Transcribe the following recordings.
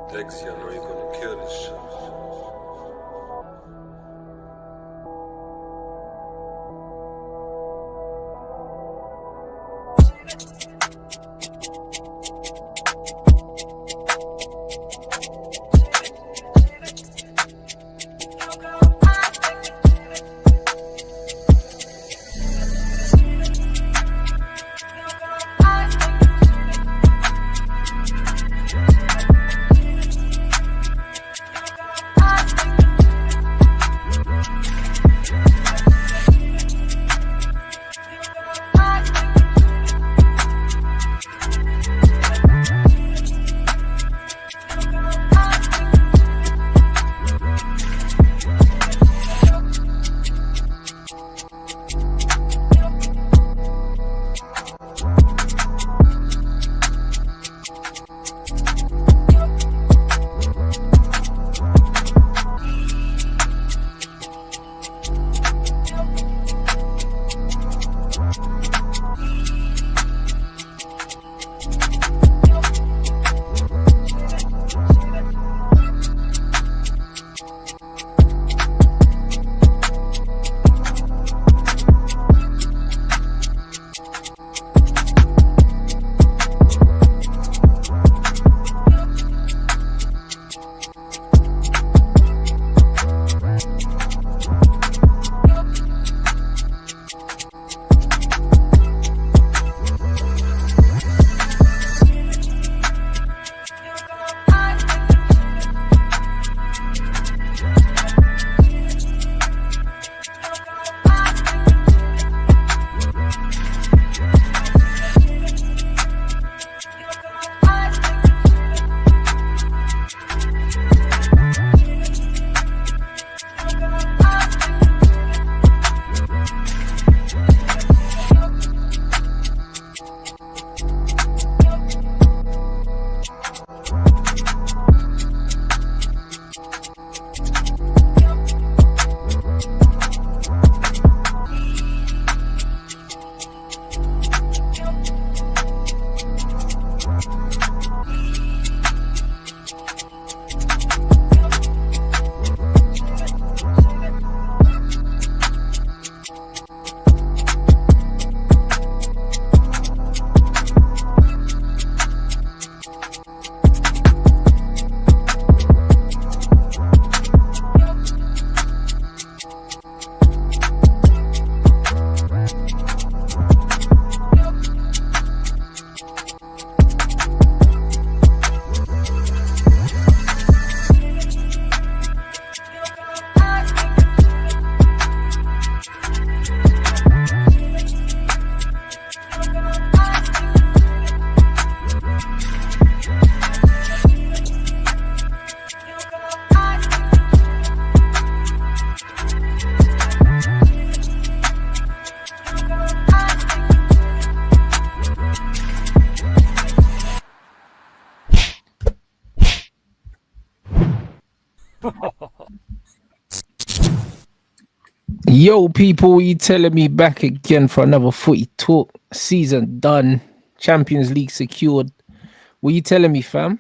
Dexy, I know you're gonna kill this shit. Yo, people, you telling me back again for another footy talk. Season done. Champions League secured. What you telling me, fam?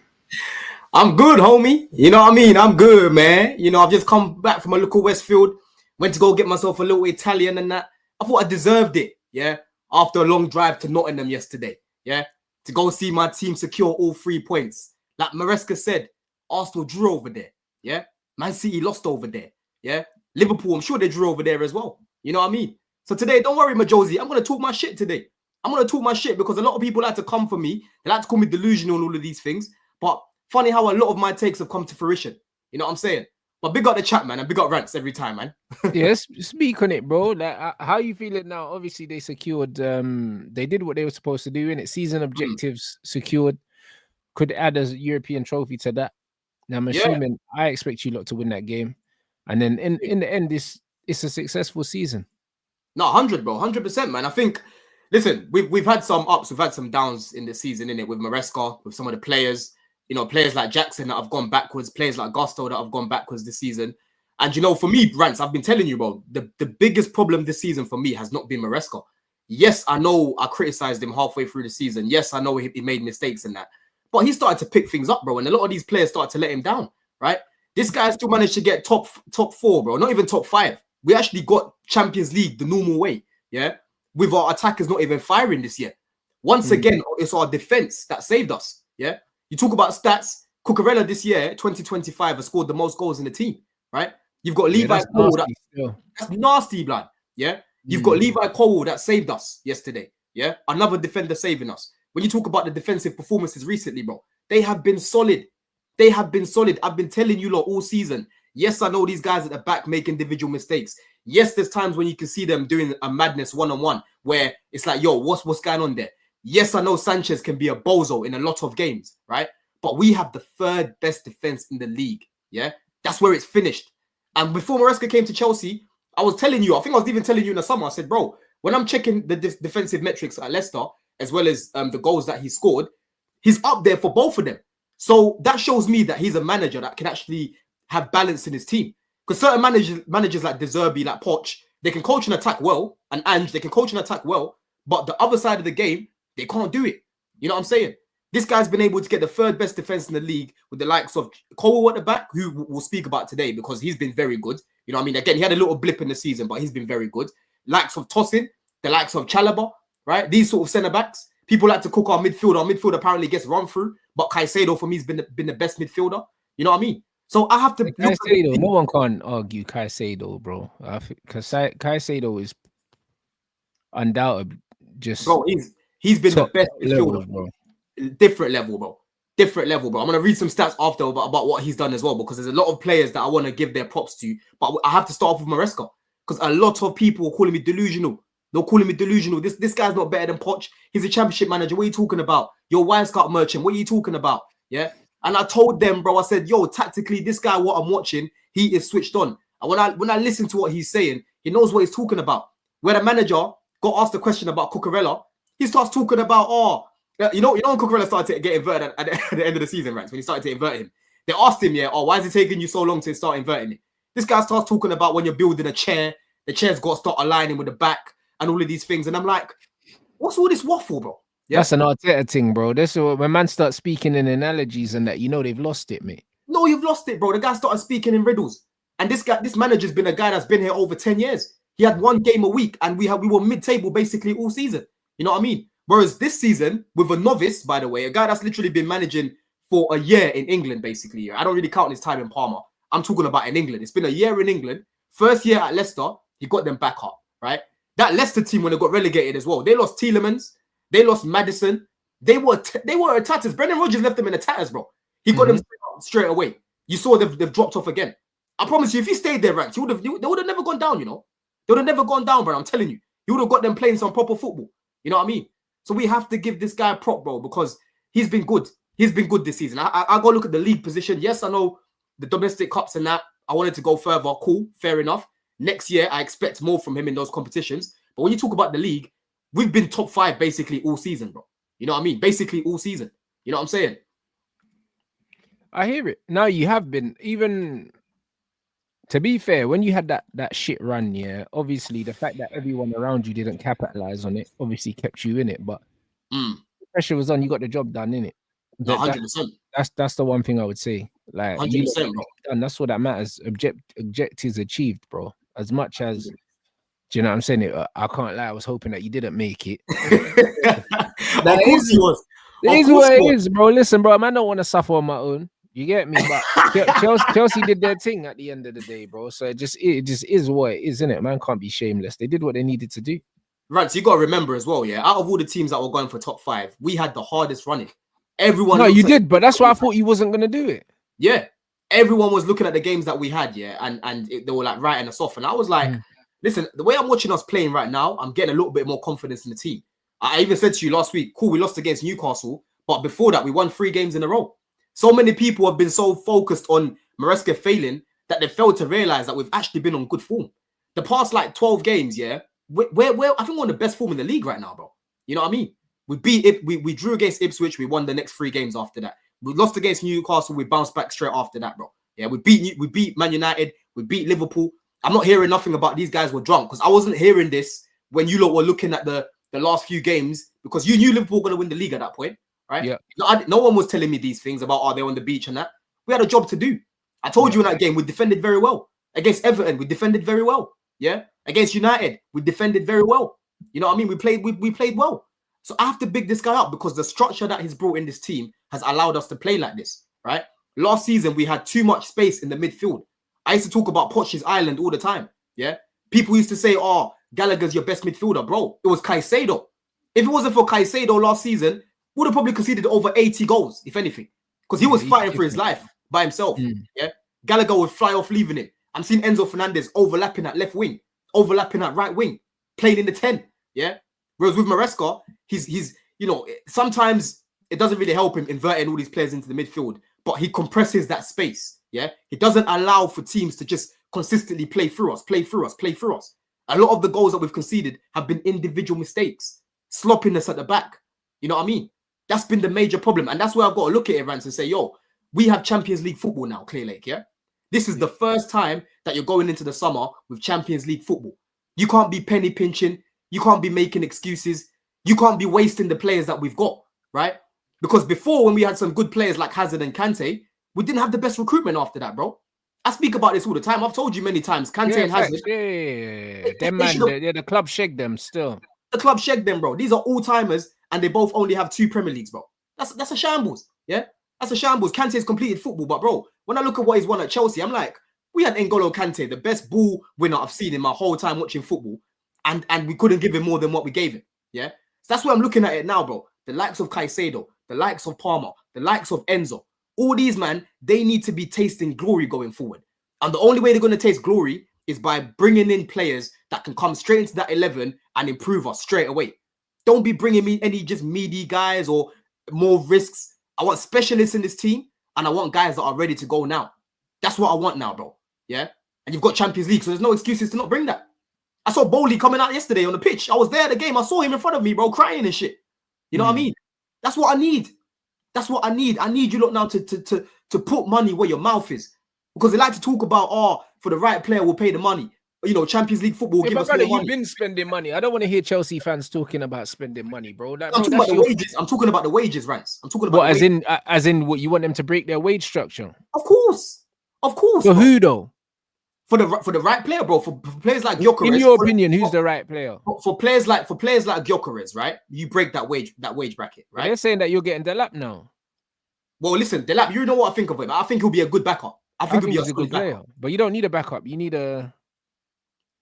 I'm good, homie. You know what I mean? I'm good, man. You know, I've just come back from a local Westfield. Went to go get myself a little Italian and that. I thought I deserved it, yeah? After a long drive to Nottingham yesterday, yeah? To go see my team secure all 3 points. Like Maresca said, Arsenal drew over there, yeah? Man City lost over there, yeah? Liverpool, I'm sure they drew over there as well. You know what I mean? So today, don't worry, Majosi. I'm going to talk my shit today. I'm going to talk my shit because a lot of people like to come for me. They like to call me delusional and all of these things. But funny how a lot of my takes have come to fruition. You know what I'm saying? But big up the chat, man, and big up Rants every time, man. Yes, speak on it, bro. Like, how you feeling now? Obviously, they secured. They did what they were supposed to do in it. Season objectives secured. Could add a European trophy to that. Now I'm assuming I expect you lot to win that game, and then in the end, it's a successful season. No, 100, bro, 100%, man. I think. Listen, we've had some ups, we've had some downs in the season, innit? With Maresca, with some of the players. You know, players like Jackson that have gone backwards, players like Gusto that have gone backwards this season. And, you know, for me, Rants, I've been telling you, bro, the biggest problem this season for me has not been Maresca. Yes, I know I criticized him halfway through the season. Yes, I know he made mistakes in that. But he started to pick things up, bro. And a lot of these players started to let him down, right? This guy still managed to get top 4, bro. Not even top 5. We actually got Champions League the normal way, yeah? With our attackers not even firing this year. Once again, it's our defense that saved us, yeah? You talk about stats. Cucurella this year, 2025, has scored the most goals in the team, right? You've got Levi Cole. That's nasty, blood, yeah? You've got Levi Cole that saved us yesterday, yeah? Another defender saving us. When you talk about the defensive performances recently, bro, they have been solid. They have been solid. I've been telling you lot all season. Yes, I know these guys at the back make individual mistakes. Yes, there's times when you can see them doing a madness one-on-one where it's like, yo, what's going on there? Yes, I know Sanchez can be a bozo in a lot of games, right? But we have the 3rd best defense in the league, yeah? That's where it's finished. And before Maresca came to Chelsea, I was telling you, I think I was even telling you in the summer, I said, bro, when I'm checking the defensive metrics at Leicester, as well as the goals that he scored, he's up there for both of them. So that shows me that he's a manager that can actually have balance in his team. Because certain managers like De Zerbi, like Poch, they can coach and attack well, and Ange, they can coach and attack well, but the other side of the game, they can't do it. You know what I'm saying? This guy's been able to get the 3rd best defense in the league with the likes of Cole at the back, who we'll speak about today because he's been very good. You know what I mean? Again, he had a little blip in the season, but he's been very good. Likes of Tosin, the likes of Chalobah, right? These sort of centre-backs. People like to cook our midfield. Our midfield apparently gets run through, but Caicedo for me has been the best midfielder. You know what I mean? So I have to. Caicedo, no one can argue Caicedo, bro. Because Caicedo is undoubted. Just bro, he's been the best midfielder, bro. Different level, bro. Different level, bro. I'm gonna read some stats after about what he's done as well, because there's a lot of players that I want to give their props to. But I have to start off with Maresca because a lot of people are calling me delusional. They're calling me delusional. This guy's not better than Poch. He's a championship manager. What are you talking about? You're a Winescout merchant. What are you talking about? Yeah. And I told them, bro, I said, yo, tactically, this guy, what I'm watching, he is switched on. And when I listen to what he's saying, he knows what he's talking about. Where the manager got asked a question about Cucurella, he starts talking about, you know when Cucurella started to get inverted at the end of the season, right? When he started to invert him. They asked him, why is it taking you so long to start inverting it? This guy starts talking about when you're building a chair, the chair's got to start aligning with the back and all of these things. And I'm like, what's all this waffle, bro? Yeah? That's an Arteta thing, bro. This is when man starts speaking in analogies and that, they've lost it, mate. No, you've lost it, bro. The guy started speaking in riddles. And this manager's been a guy that's been here over 10 years. He had 1 game a week and we were mid-table basically all season. You know what I mean? Whereas this season, with a novice, by the way, a guy that's literally been managing for a year in England, basically. I don't really count his time in Parma. I'm talking about in England. It's been a year in England. First year at Leicester, he got them back up, right? That Leicester team, when they got relegated as well, they lost Tielemans, they lost Maddison. They were a tatters. Brendan Rodgers left them in the tatters, bro. He got them straight away. You saw they've dropped off again. I promise you, if he stayed there, Rants, they would have never gone down, They would have never gone down, bro. I'm telling you. He would have got them playing some proper football. You know what I mean? So we have to give this guy a prop, bro, because he's been good. He's been good this season. I go look at the league position. Yes, I know the domestic cups and that. I wanted to go further. Cool, fair enough. Next year, I expect more from him in those competitions. But when you talk about the league, we've been top 5 basically all season, bro. You know what I mean? Basically all season. You know what I'm saying? I hear it. No, you have been. Even, to be fair, when you had that shit run, obviously the fact that everyone around you didn't capitalize on it obviously kept you in it. But the pressure was on. You got the job done, innit? No, 100%. That's the one thing I would say. Like 100%, bro. And that's what that matters. Objectives achieved, bro. As much as, do you know what I'm saying? I can't lie. I was hoping that you didn't make it. Of course he was. It is what it is, bro. Listen, bro, man, I don't want to suffer on my own. You get me? But Chelsea did their thing at the end of the day, bro. So it just is what it is, isn't it? Man can't be shameless. They did what they needed to do. Right, so you got to remember as well, out of all the teams that were going for top 5, we had the hardest running. Everyone. No, you did, but that's why I thought you wasn't going to do it. Yeah. Everyone was looking at the games that we had, and they were like writing us off. And I was like, listen, the way I'm watching us playing right now, I'm getting a little bit more confidence in the team. I even said to you last week, cool, we lost against Newcastle, but before that, we won 3 games in a row. So many people have been so focused on Maresca failing that they failed to realize that we've actually been on good form. The past like 12 games, we're I think we're on the best form in the league right now, bro. You know what I mean? We drew against Ipswich, we won the next 3 games after that. We lost against Newcastle, we bounced back straight after that, bro. Yeah, we beat Man United, we beat Liverpool. I'm not hearing nothing about these guys were drunk, because I wasn't hearing this when you lot were looking at the the last few games because you knew Liverpool were going to win the league at that point, right? Yeah. No one was telling me these things about they're on the beach and that. We had a job to do. I told you in that game we defended very well. Against Everton, we defended very well. Yeah. Against United, we defended very well. You know what I mean? We played well. So I have to big this guy up because the structure that he's brought in this team has allowed us to play like this, right? Last season, we had too much space in the midfield. I used to talk about Poch's Island all the time, yeah? People used to say, oh, Gallagher's your best midfielder, bro. It was Caicedo. If it wasn't for Caicedo last season, we would have probably conceded over 80 goals, if anything, because he was fighting for his life by himself, yeah? Gallagher would fly off leaving it. I'm seeing Enzo Fernandez overlapping at left wing, overlapping at right wing, playing in the 10, yeah? Whereas with Maresca, he's you know, sometimes it doesn't really help him inverting all these players into the midfield, but he compresses that space, yeah? He doesn't allow for teams to just consistently play through us. A lot of the goals that we've conceded have been individual mistakes, sloppiness at the back. You know what I mean? That's been the major problem. And that's where I've got to look at it, Rants, and say, yo, we have Champions League football now, Clear Lake, yeah? This is the first time that you're going into the summer with Champions League football. You can't be penny pinching. You can't be making excuses. You can't be wasting the players that we've got, right? Because before, when we had some good players like Hazard and Kante, we didn't have the best recruitment after that, bro. I speak about this all the time. I've told you many times. Kante and Hazard. The club shagged them still. The club shagged them, bro. These are all-timers, and they both only have 2 Premier Leagues, bro. That's a shambles, yeah? That's a shambles. Kante's completed football, but, bro, when I look at what he's won at Chelsea, I'm like, we had N'Golo Kante, the best ball winner I've seen in my whole time watching football, and we couldn't give him more than what we gave him, yeah? So that's where I'm looking at it now, bro. The likes of Caicedo, the likes of Palmer, the likes of Enzo, all these, man, they need to be tasting glory going forward. And the only way they're going to taste glory is by bringing in players that can come straight into that 11 and improve us straight away. Don't be bringing me any just meaty guys or more risks. I want specialists in this team, and I want guys that are ready to go now. That's what I want now, bro. Yeah? And you've got Champions League, so there's no excuses to not bring that. I saw Bowley coming out yesterday on the pitch. I was there at the game. I saw him in front of me, bro, crying and shit. You know what I mean? That's what I need. That's what I need. I need you lot now to put money where your mouth is. Because they like to talk about, oh, for the right player, we'll pay the money. You know, Champions League football will give us more money. You've been spending money. I don't want to hear Chelsea fans talking about spending money, bro. I'm talking about the wages. I'm talking about the wages, Rants. I'm talking about as in what you want them to break their wage structure. Of course. For bro. who though? For the right player, bro. For players like Gyökeres. In your opinion, who's the right player? For players like Gyökeres, right? You break that wage bracket, right? They're saying that you're getting Delap now. Well, listen, Delap, you know what I think of him. I think he'll be a good backup. I think he'll be a good player. But you don't need a backup. You need a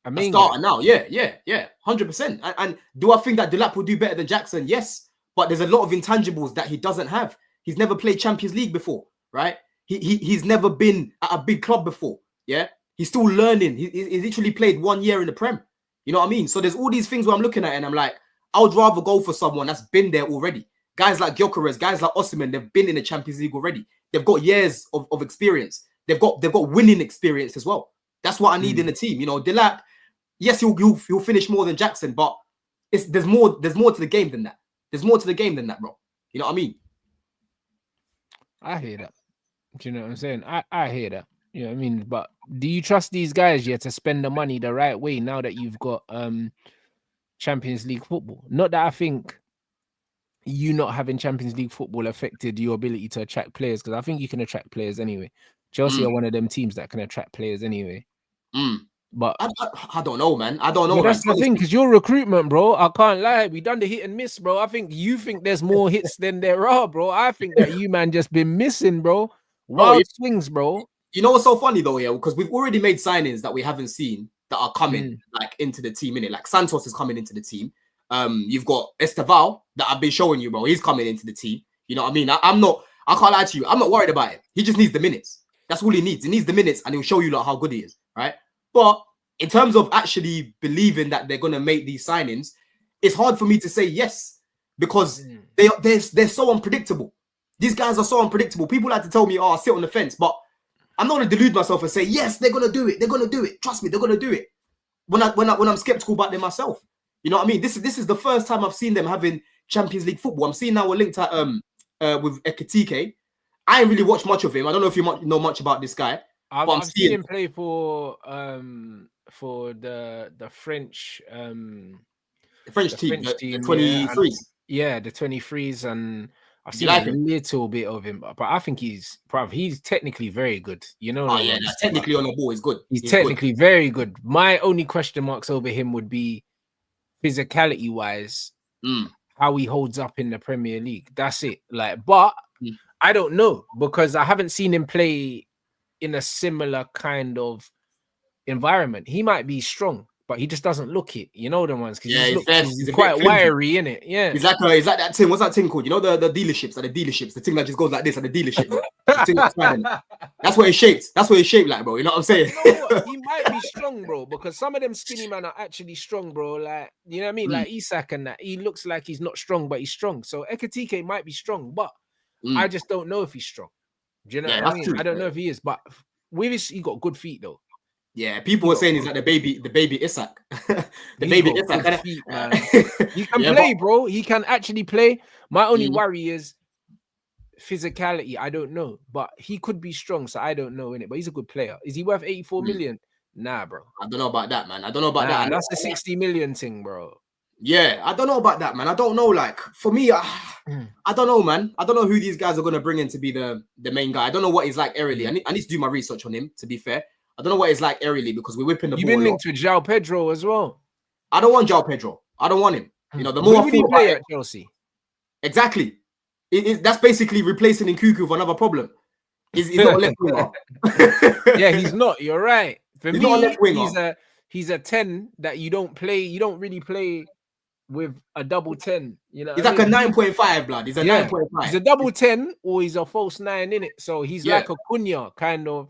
starter now. Yeah, 100%. And do I think that Delap will do better than Jackson? Yes, but there's a lot of intangibles that he doesn't have. He's never played Champions League before, right? He's never been at a big club before. Yeah, he's still learning. He's literally played 1 year in the Prem. You know what I mean? So there's all these things where I'm looking at it and I'm like, I would rather go for someone that's been there already. Guys like Gyökeres, guys like Osimhen, they've been in the Champions League already. They've got years of experience. They've got winning experience as well. That's what I need in the team. You know, Delap, yes, he'll finish more than Jackson, but there's more to the game than that. There's more to the game than that, bro. You know what I mean? I hear that. Do you know what I'm saying? I hear that. You know what I mean? But do you trust these guys yet to spend the money the right way now that you've got Champions League football? Not that I think you not having Champions League football affected your ability to attract players, because I think you can attract players anyway. Chelsea are one of them teams that can attract players anyway. But I don't know, man. I don't know. That's the thing, because your recruitment, bro, I can't lie. We done the hit and miss, bro. I think you think there's more hits than there are, bro. I think that you, man, just been missing, bro. Wild swings, bro. You know what's so funny, though, yeah? Because we've already made signings that we haven't seen that are coming, like, into the team, innit? Like, Santos is coming into the team. You've got Esteval that I've been showing you, bro. He's coming into the team. You know what I mean? I can't lie to you. I'm not worried about it. He just needs the minutes. That's all he needs. He needs the minutes, and he'll show you like how good he is, right? But in terms of actually believing that they're gonna make these signings, it's hard for me to say yes, because they're so unpredictable. These guys are so unpredictable. People like to tell me, "Oh, I sit on the fence," but I'm not gonna delude myself and say, "Yes, they're gonna do it. They're gonna do it. Trust me, they're gonna do it." When I'm skeptical about them myself. You know what I mean? This is the first time I've seen them having Champions League football. I'm seeing now we're linked at with Ekitike. I ain't really watched much of him. I don't know if you know much about this guy. I've seen him play for the French The French the team, French the team, 23s. yeah, the 23s, and I've You seen like a him? little bit of him, but I think he's technically very good. You know, Oh the yeah, ones, nah, but technically on the ball is good. he's He's good. technically very good. My only question marks over him would be physicality wise, how he holds up in the Premier League. That's it. Like, but I don't know because I haven't seen him play in a similar kind of environment. He might be strong, but he just doesn't look it. You know the ones because Yeah, he's he's a bit quite flimsy. wiry in it. Yeah, He's like that thing. What's that thing called? You know the dealerships, like the dealerships, the thing that just goes like this at the dealership. The thing that's sliding. That's what it's shaped. That's what it's shaped like, bro. You know what I'm saying? You know what? He might be strong, bro, because some of them skinny men are actually strong, bro. Like, you know what I mean? Like Isak and that. He looks like he's not strong, but he's strong. So Ekatike might be strong, but I just don't know if he's strong. Do you know Yeah, what I that's mean? true. I don't know if he is, but with his, he got good feet though. Yeah, people were saying he's like the baby Isak. the He's baby got Isak. good feet, man. He can Yeah, play, bro. He can actually play. My only Mm. worry is physicality. I don't know, but he could be strong, so I don't know in it. But he's a good player. Is he worth 84 million? Nah, bro. I don't know about that, man. I don't know about Nah, that. that's the 60 million thing, bro. Yeah, I don't know about that, man. I don't know. Like for me, I don't know, man. I don't know who these guys are gonna bring in to be the main guy. I don't know what he's like aerially. I need to do my research on him. To be fair, I don't know what he's like aerially because we're whipping the You've ball. been a lot. linked with João Pedro as well. I don't want João Pedro. I don't want him. You know, the more Where I would he thought play about at Chelsea? exactly, that's basically replacing Nkunku with another problem. He's not a left winger. Yeah, he's not. You're right. For He's not a me, left winger. he's a 10 that you don't play. You don't really play with a double 10. You know, He's what like I a mean? 9.5, blood. He's a Yeah, 9.5. he's a double 10 or he's a false 9 in it. So he's Yeah. like a Cunha kind of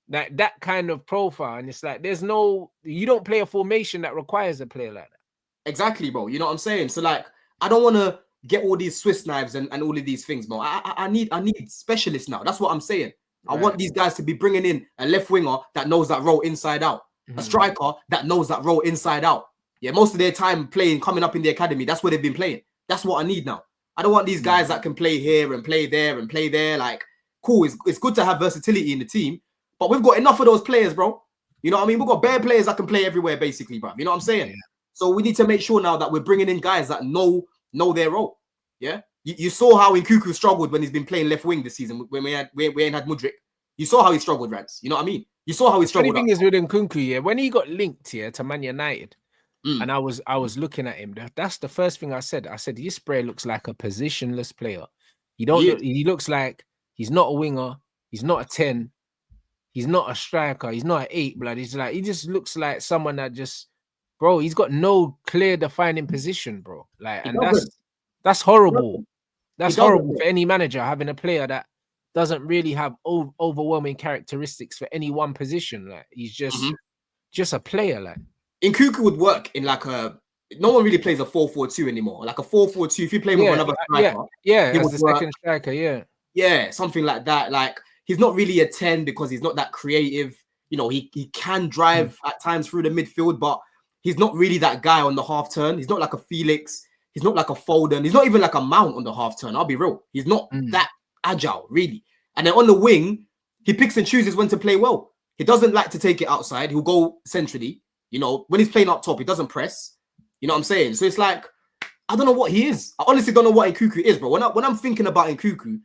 that kind of profile. And it's like you don't play a formation that requires a player like that. Exactly, bro. You know what I'm saying? So like, I don't want to get all these Swiss knives and all of these things, bro. I need specialists now. That's what I'm saying. I want these guys to be bringing in a left winger that knows that role inside out, a striker that knows that role inside out. Yeah, most of their time coming up in the academy, that's where they've been playing. That's what I need now. I don't want these guys that can play here and play there and play there. Like, cool, it's good to have versatility in the team, but we've got enough of those players, bro. You know what I mean? We've got bare players that can play everywhere, basically, bro. You know what I'm saying? Yeah. So we need to make sure now that we're bringing in guys that know their role. Yeah, you saw how Nkunku struggled when he's been playing left wing this season when we ain't had Mudryk. You saw how he struggled, Rants. You know what I mean? You saw how he struggled. The thing is with Nkunku, yeah, when he got linked here to Man United, and I was looking at him. That's the first thing I said. I said this spray looks like a positionless player. He looks like he's not a winger. He's not a 10. He's not a striker. He's not an 8, blood. He just looks like someone that just, bro. He's got no clear defining position, bro. Like, and that's horrible. That's horrible for any manager having a player that doesn't really have overwhelming characteristics for any one position. Like, he's just a player. Like, Nkunku would work in like no one really plays a 4-4-2 anymore. Like a 4-4-2, if you're playing with another striker, as the second striker, yeah, something like that. Like, he's not really a 10 because he's not that creative. You know, he can drive at times through the midfield, but he's not really that guy on the half turn. He's not like a Felix. He's not like a Foden. He's not even like a Mount on the half turn. I'll be real. He's not that agile, really. And then on the wing, he picks and chooses when to play well. He doesn't like to take it outside. He'll go centrally. You know, when he's playing up top, he doesn't press. You know what I'm saying? So it's like, I don't know what he is. I honestly don't know what Nkunku is, bro. When I'm thinking about Nkunku,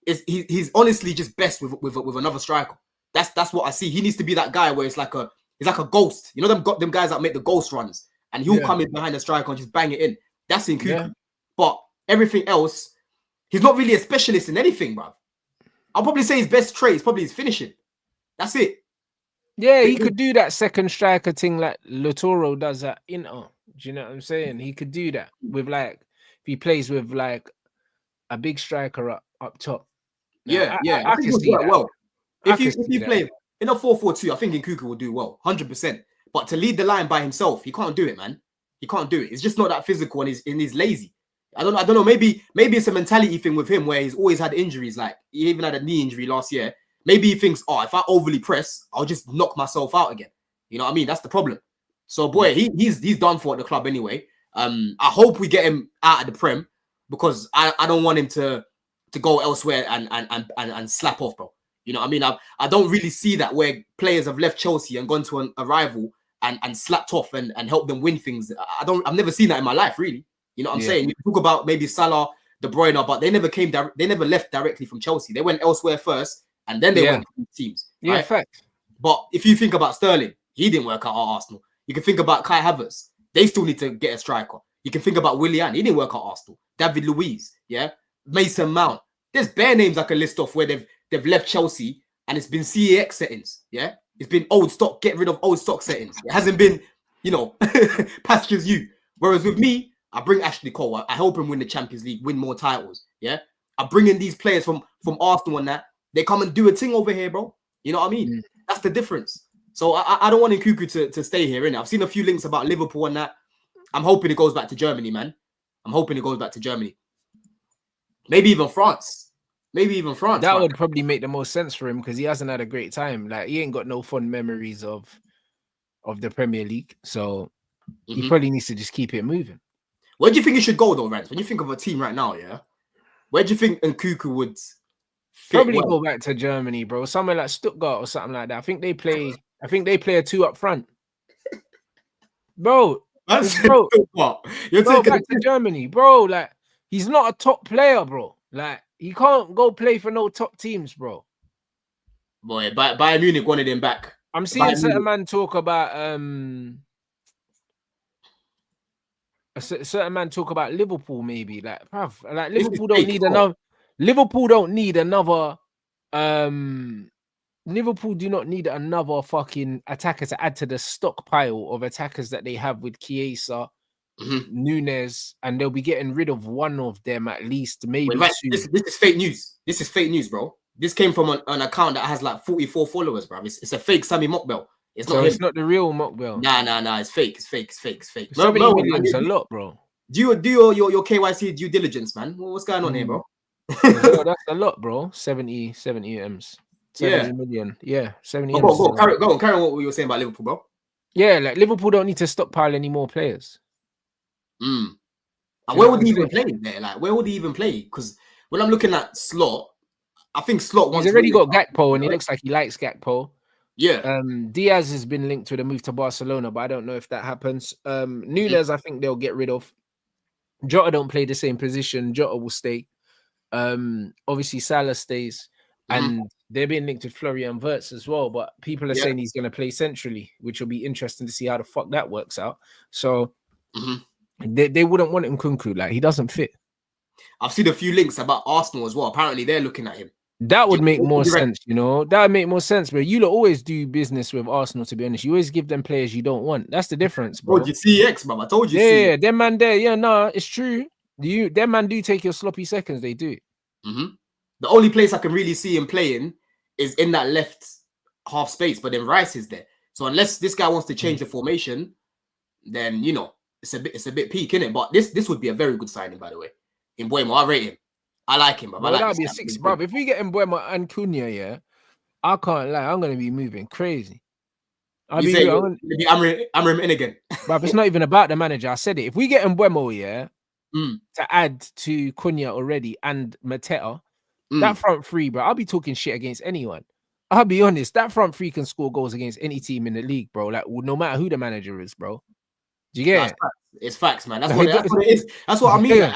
he's honestly just best with another striker. That's what I see. He needs to be that guy where he's like a ghost. You know them guys that make the ghost runs, and he'll come in behind the striker and just bang it in. That's Nkunku. Yeah. But everything else, he's not really a specialist in anything, bro. I'll probably say his best trait is probably his finishing. That's it. Yeah, he could do that second striker thing like Lautaro does at Inter. Do you know what I'm saying? He could do that with like if he plays with like a big striker up top. Yeah, I think he'll do that well. If you play in a 4-4-2, I think Nkunku will do well, 100%. But to lead the line by himself, he can't do it, man. He can't do it. It's just not that physical, and he's lazy. I don't know. Maybe it's a mentality thing with him where he's always had injuries. Like he even had a knee injury last year. Maybe he thinks, oh, if I overly press, I'll just knock myself out again. You know what I mean? That's the problem. So, boy, he's done for at the club anyway. I hope we get him out of the Prem because I don't want him to go elsewhere and slap off, bro. You know what I mean? I don't really see that where players have left Chelsea and gone to a rival and slapped off and helped them win things. I've never seen that in my life, really. You know what I'm saying? You talk about maybe Salah, De Bruyne, but they never left directly from Chelsea. They went elsewhere first, and then they went to teams. Yeah, right? fact. But if you think about Sterling, he didn't work out at Arsenal. You can think about Kai Havertz. They still need to get a striker. You can think about Willian. He didn't work at Arsenal. David Luiz, Mason Mount. There's bare names I can list off where they've left Chelsea and it's been CAX settings. Yeah, it's been old stock. Get rid of old stock settings. It hasn't been, pastures you. Whereas with me, I bring Ashley Cole. I help him win the Champions League, win more titles. Yeah, I bring in these players from Arsenal and that. They come and do a thing over here, bro. You know what I mean? That's the difference. So I don't want Nkunku to stay here, innit? I've seen a few links about Liverpool and that. I'm hoping it goes back to Germany, man. I'm hoping it goes back to Germany. Maybe even France. That would probably make the most sense for him because he hasn't had a great time. Like, he ain't got no fond memories of the Premier League. So he probably needs to just keep it moving. Where do you think he should go, though, Rants? When you think of a team right now, where do you think Nkunku would probably go back to Germany, bro? Somewhere like Stuttgart or something like that. I think they play a 2 up front. Bro, you're taking back to Germany, bro. Like, he's not a top player, bro. Like, he can't go play for no top teams, bro. Boy, Bayern Munich wanted him back. I'm seeing certain man talk about Liverpool, maybe. Like, bruv, like Liverpool don't need another. Liverpool don't need another. Liverpool do not need another fucking attacker to add to the stockpile of attackers that they have with Chiesa, Nunes, and they'll be getting rid of one of them at least, maybe two. This is fake news. This is fake news, bro. This came from an account that has like 44 followers, bro. It's a fake Sammy Mockbell. It's not the real Mockbell. Nah. It's fake. It's fake. 70 million is a lot, bro. Do your KYC due diligence, man? What's going on here, bro? That's a lot, bro. 70 M's. 70 million. Yeah, 70 M's. Go on. Carry on what we were saying about Liverpool, bro. Yeah, like Liverpool don't need to stockpile any more players. And where would he even play there? Like, where would he even play? Because when I'm looking at Slot, I think Slot wants. He's already got Gakpo, and he looks like he likes Gakpo. Yeah. Diaz has been linked with a move to Barcelona, but I don't know if that happens. Nunes, I think they'll get rid of. Jota don't play the same position. Jota will stay. Obviously Salah stays, and they're being linked with Florian Wirtz as well. But people are saying he's going to play centrally, which will be interesting to see how the fuck that works out. So they wouldn't want Nkunku. Like, he doesn't fit. I've seen a few links about Arsenal as well. Apparently, they're looking at him. That would make more sense, you know. That would make more sense, but you always do business with Arsenal, to be honest. You always give them players you don't want. That's the difference, bro. I told you CX, bro. I told you. Yeah, them man there. Yeah, no, it's true. Them man do take your sloppy seconds. They do. The only place I can really see him playing is in that left half space, but then Rice is there. So unless this guy wants to change the formation, then it's a bit peak, innit? But this would be a very good signing, by the way. In Mbeumo, I rate him. I like him, bro. That'd be a 6, bro. If we get Mbeumo and Cunha, I can't lie. I'm gonna be moving crazy. I'm in again. But it's not even about the manager. I said it. If we get Mbeumo, to add to Cunha already and Mateta, that front three, bro, I'll be talking shit against anyone. I'll be honest. That front three can score goals against any team in the league, bro. Like, no matter who the manager is, bro. Do you get it? It's facts, man. That's what it is. That's what I mean. Like,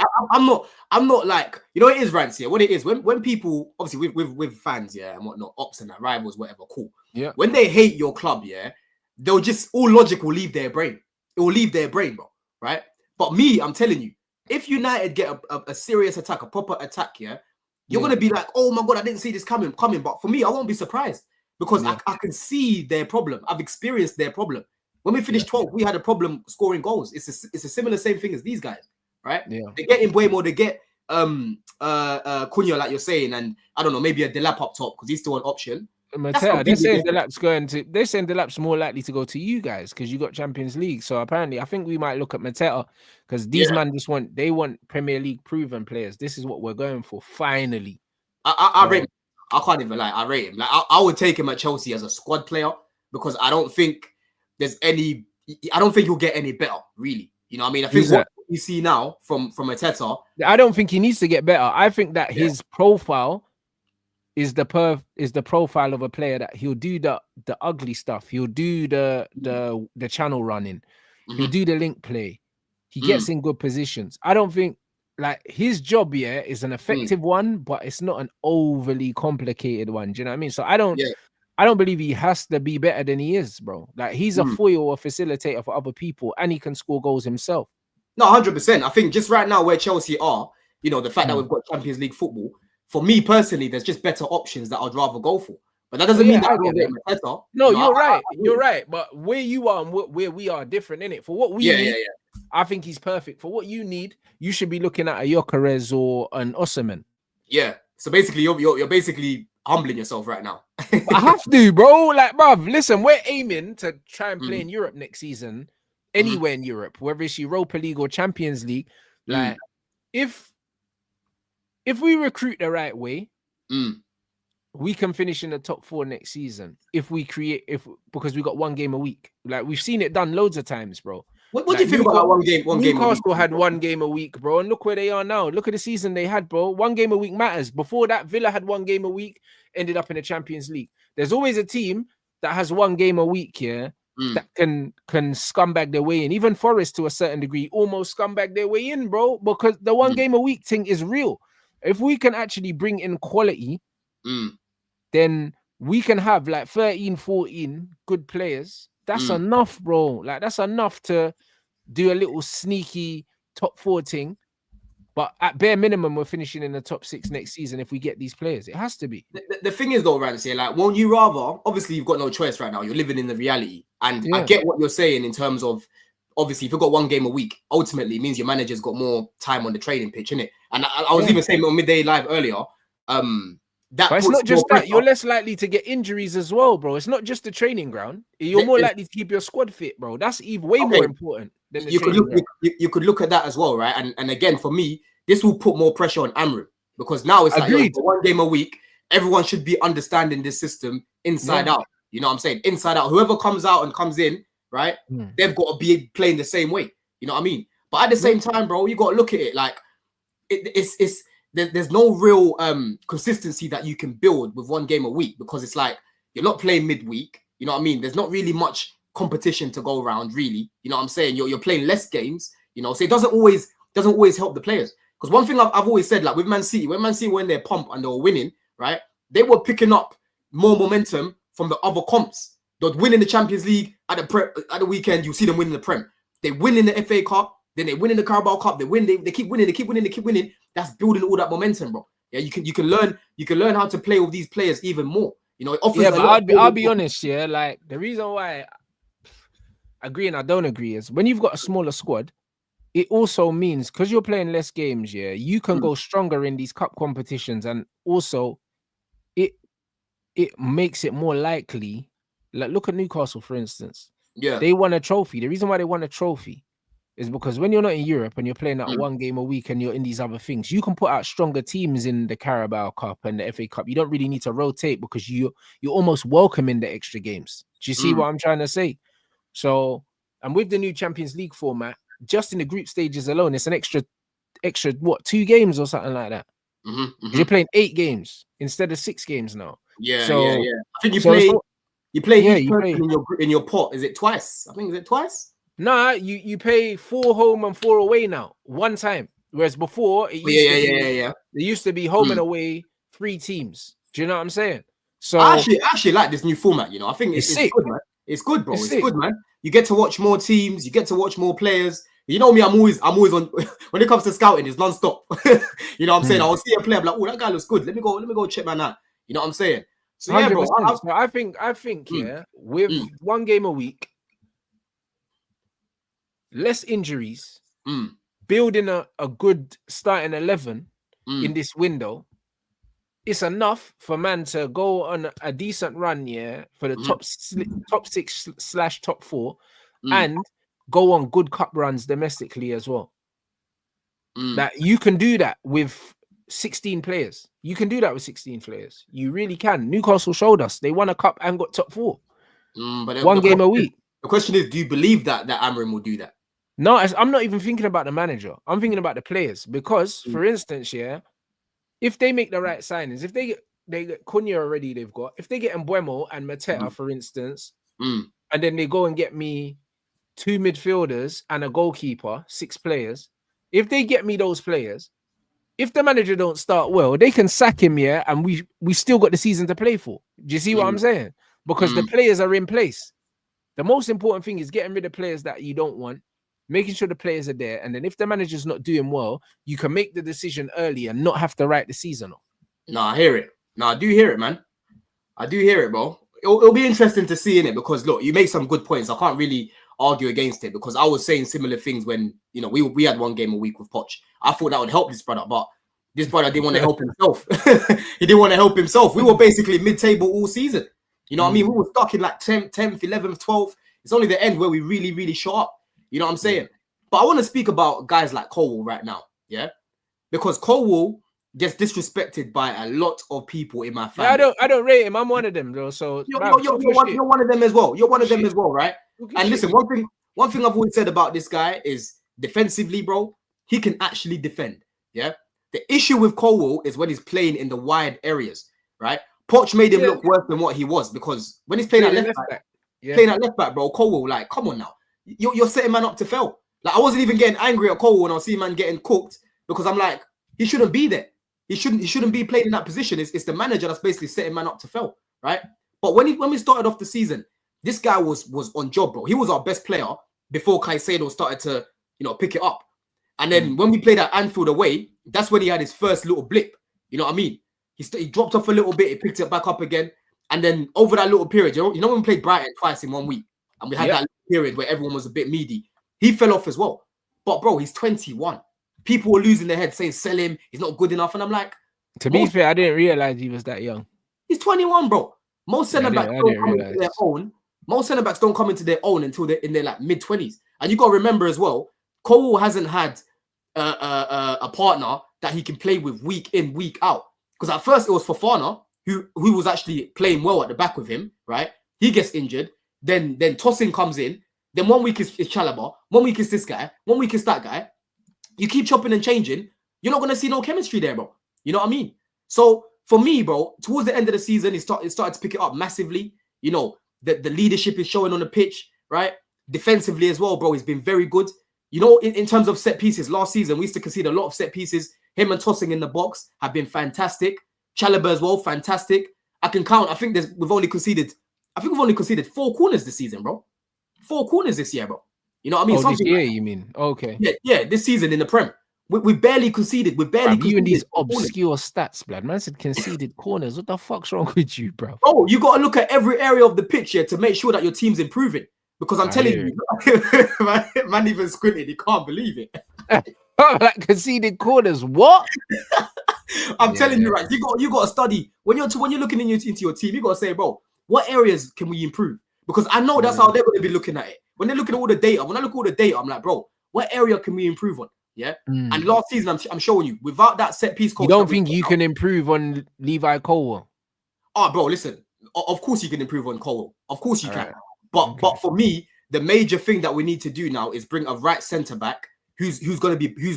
I'm not like, it is, Rants, what it is. When people, obviously with fans, and whatnot, ops and that, rivals, whatever, cool. Yeah. When they hate your club, they'll just, all logic will leave their brain. It will leave their brain, bro. Right? But me, I'm telling you, if United get a serious attack, a proper attack, you're gonna be like, oh my god, I didn't see this coming. But for me, I won't be surprised because I can see their problem. I've experienced their problem. When we finished 12th, we had a problem scoring goals. It's a similar same thing as these guys, right? Yeah. They get Mbeumo, they get Cunha, like you're saying, and I don't know, maybe a Delap up top because he's still an option. They're saying Delap's more likely to go to you guys because you got Champions League. So apparently, I think we might look at Mateta because these men they want Premier League proven players. This is what we're going for. Finally, I rate him. I can't even lie. I rate him. Like I would take him at Chelsea as a squad player because I don't think he'll get any better, really. You know what I mean? I think what you see now from Mateta, I don't think he needs to get better. I think that his profile is the profile of a player that he'll do the ugly stuff. He'll do the channel running. He'll do the link play. He gets in good positions. I don't think like his job is an effective one, but it's not an overly complicated one. Do you know what I mean? So I don't believe he has to be better than he is, bro. Like he's a foil or facilitator for other people, and he can score goals himself. No, 100%. I think just right now where Chelsea are, you know, the fact that we've got Champions League football, for me personally, there's just better options that I'd rather go for. But that doesn't mean that I don't get better. No, you're right. You're right. But where you are and where we are different, innit? For what we need, I think he's perfect. For what you need, you should be looking at a Gyökeres or an Osimhen. Yeah. So basically, you're basically humbling yourself right now. I have to, bro. Like, bruv, listen, we're aiming to try and play in Europe next season, anywhere in Europe, whether it's Europa League or Champions League. Like, if we recruit the right way, we can finish in the top 4 next season. Because we got 1 game a week. Like, we've seen it done loads of times, bro. What do you think about one game? Newcastle had 1 game a week, bro, and look where they are now. Look at the season they had, bro. 1 game a week matters. Before that, Villa had 1 game a week, ended up in the Champions League. There's always a team that has 1 game a week here that can scumbag their way in. Even Forest, to a certain degree, almost scumbag their way in, bro, because the 1 game a week thing is real. If we can actually bring in quality, then we can have like 13, 14 good players. That's enough, bro. Like, that's enough to do a little sneaky top 4 thing. But at bare minimum, we're finishing in the top 6 next season if we get these players. It has to be. The thing is, though, Rants, like, won't you rather? Obviously, you've got no choice right now. You're living in the reality. And I get what you're saying in terms of, obviously, if you've got 1 game a week, ultimately, it means your manager's got more time on the training pitch, innit? And I was even saying on Midday Live earlier, but it's not just that. You're less likely to get injuries as well, bro. It's not just the training ground. You're more likely to keep your squad fit, bro. That's even way more important than the you could look at that as well, right? And again, for me, this will put more pressure on Amrin, because now it's like, yo, 1 game a week, everyone should be understanding this system inside out. You know what I'm saying? Inside out. Whoever comes out and comes in, right? They've got to be playing the same way. You know what I mean? But at the same time, bro, you got to look at it like there's no real consistency that you can build with 1 game a week, because it's like you're not playing midweek. You know what I mean? There's not really much competition to go around, really. You know what I'm saying? You're playing less games. You know, so it doesn't always help the players. Because one thing I've always said, like with Man City, when Man City were in their pump and they were winning, right? They were picking up more momentum from the other comps. They'd win in the Champions League at the weekend. You see them winning the Prem. They win in the FA Cup. Then they win in the Carabao Cup. They win. They keep winning. They keep winning. They keep winning. That's building all that momentum, bro. Yeah, you can learn how to play with these players even more. You know, it offers. Yeah, but I'll be honest. Yeah, like the reason why I agree and I don't agree is when you've got a smaller squad, it also means because you're playing less games. Yeah, you can go stronger in these cup competitions, and also it makes it more likely. Like look at Newcastle, for instance. Yeah, they won a trophy. The reason why they won a trophy is because when you're not in Europe and you're playing that 1 game a week and you're in these other things, you can put out stronger teams in the Carabao Cup and the FA Cup. You don't really need to rotate because you're almost welcome in the extra games. Do you see what I'm trying to say? So, and with the new Champions League format, just in the group stages alone, it's an extra what, 2 games or something like that. You're playing 8 games instead of 6 games now. Yeah. I think you play each person in your pot. Is it twice? I think is it twice? Nah, you pay 4 home and 4 away now, 1 time. Whereas before, it used there used to be home and away 3 teams. Do you know what I'm saying? So I actually like this new format. You know, I think it's good, man. It's good, bro. It's good, man. You get to watch more teams. You get to watch more players. You know me, I'm always on when it comes to scouting, it's non-stop. You know what I'm saying? I'll see a player, I'm like, oh, that guy looks good. Let me go check man out. You know what I'm saying? So yeah, bro. So I think with 1 game a week, less injuries, building a good starting 11 in this window, it's enough for man to go on a decent run, for the top 6/top 4, and go on good cup runs domestically as well. That you can do that with 16 players. You can do that with 16 players. You really can. Newcastle showed us they won a cup and got top 4. But 1 game a week. The question is, do you believe that Amrin will do that? No, I'm not even thinking about the manager. I'm thinking about the players because, for instance, if they make the right signings, they get Cunha already. They've got if they get Mbuemo and Mateta, for instance, Mm. and then they go and get me 2 midfielders and a goalkeeper, 6 players. If they get me those players, if the manager don't start well, they can sack him, yeah, and we still got the season to play for. Do you see what I'm saying? Because the players are in place. The most important thing is getting rid of players that you don't want, making sure the players are there, and then if the manager's not doing well, you can make the decision early and not have to write the season off. No, I hear it. No, I do hear it, man. I do hear it, bro. It'll be interesting to see in it because look, you make some good points. I can't really argue against it because I was saying similar things when we had 1 game a week with Poch. I thought that would help this brother, but this brother didn't want to help himself. He didn't want to help himself. We were basically mid-table all season. You know what I mean? We were stuck in like 10th, 11th, 12th. It's only the end where we really, really shot up. You know what I'm saying? But I want to speak about guys like Colwell right now, yeah? Because Colwell gets disrespected by a lot of people in my family. Yeah, I don't rate him. I'm one of them, though. So you're one of them as well. You're one of them as well, right? And listen, one thing I've always said about this guy is defensively, bro, he can actually defend. Yeah. The issue with Colwell is when he's playing in the wide areas, right? Poch made him look worse than what he was because when he's playing at left back, bro, Colwell, like, come on now. You're setting man up to fail. Like, I wasn't even getting angry at Colwell when I see man getting cooked because I'm like, he shouldn't be there. He shouldn't be playing in that position. It's the manager that's basically setting man up to fail, right? But when we started off the season, this guy was on job, bro. He was our best player before Caicedo started to, pick it up. And then when we played at Anfield away, that's when he had his first little blip. You know what I mean? He dropped off a little bit, he picked it back up again. And then over that little period, you know when we played Brighton twice in 1 week, and we had that period where everyone was a bit meaty, he fell off as well. But bro, he's 21. People were losing their heads saying, sell him, he's not good enough. And I'm like, to be fair, I didn't realize he was that young. He's 21, bro. Most centre-backs don't come into their own. Most centre-backs don't come into their own until they're in their like mid-20s. And you got to remember as well, Cole hasn't had a partner that he can play with week in, week out. Because at first it was Fofana, who was actually playing well at the back with him, right? He gets injured. Then Tosin comes in. Then 1 week is Chalobah. 1 week is this guy. 1 week is that guy. You keep chopping and changing. You're not going to see no chemistry there, bro. You know what I mean? So for me, bro, towards the end of the season, it started to pick it up massively. You know, the leadership is showing on the pitch, right? Defensively as well, bro, he's been very good. You know, in terms of set pieces, last season, we used to concede a lot of set pieces. Him and Tossing in the box have been fantastic. Chalobah as well, fantastic. I can count. I think we've only conceded 4 corners this season, bro. 4 corners this year, bro. You know what I mean? Oh, this year, you mean? Okay. Yeah, this season in the Prem. We barely conceded. We barely conceded. You and these obscure stats, blood. Man said conceded corners. What the fuck's wrong with you, bro? Oh, you got to look at every area of the pitch here to make sure that your team's improving. Because I'm telling you, man even squinted. He can't believe it. Like conceded corners. What? I'm telling you, right? You got to study when you're looking into your team. You got to say, bro, what areas can we improve? Because I know that's how they're going to be looking at it. When they're looking at all the data, when I look at all the data, I'm like, bro, what area can we improve on? Yeah. And last season, I'm showing you, without that set piece coach, you don't think you can improve on Levi Colwell? Oh, bro, listen. Of course you can improve on Colwell. Of course you can. But for me, the major thing that we need to do now is bring a right centre back who's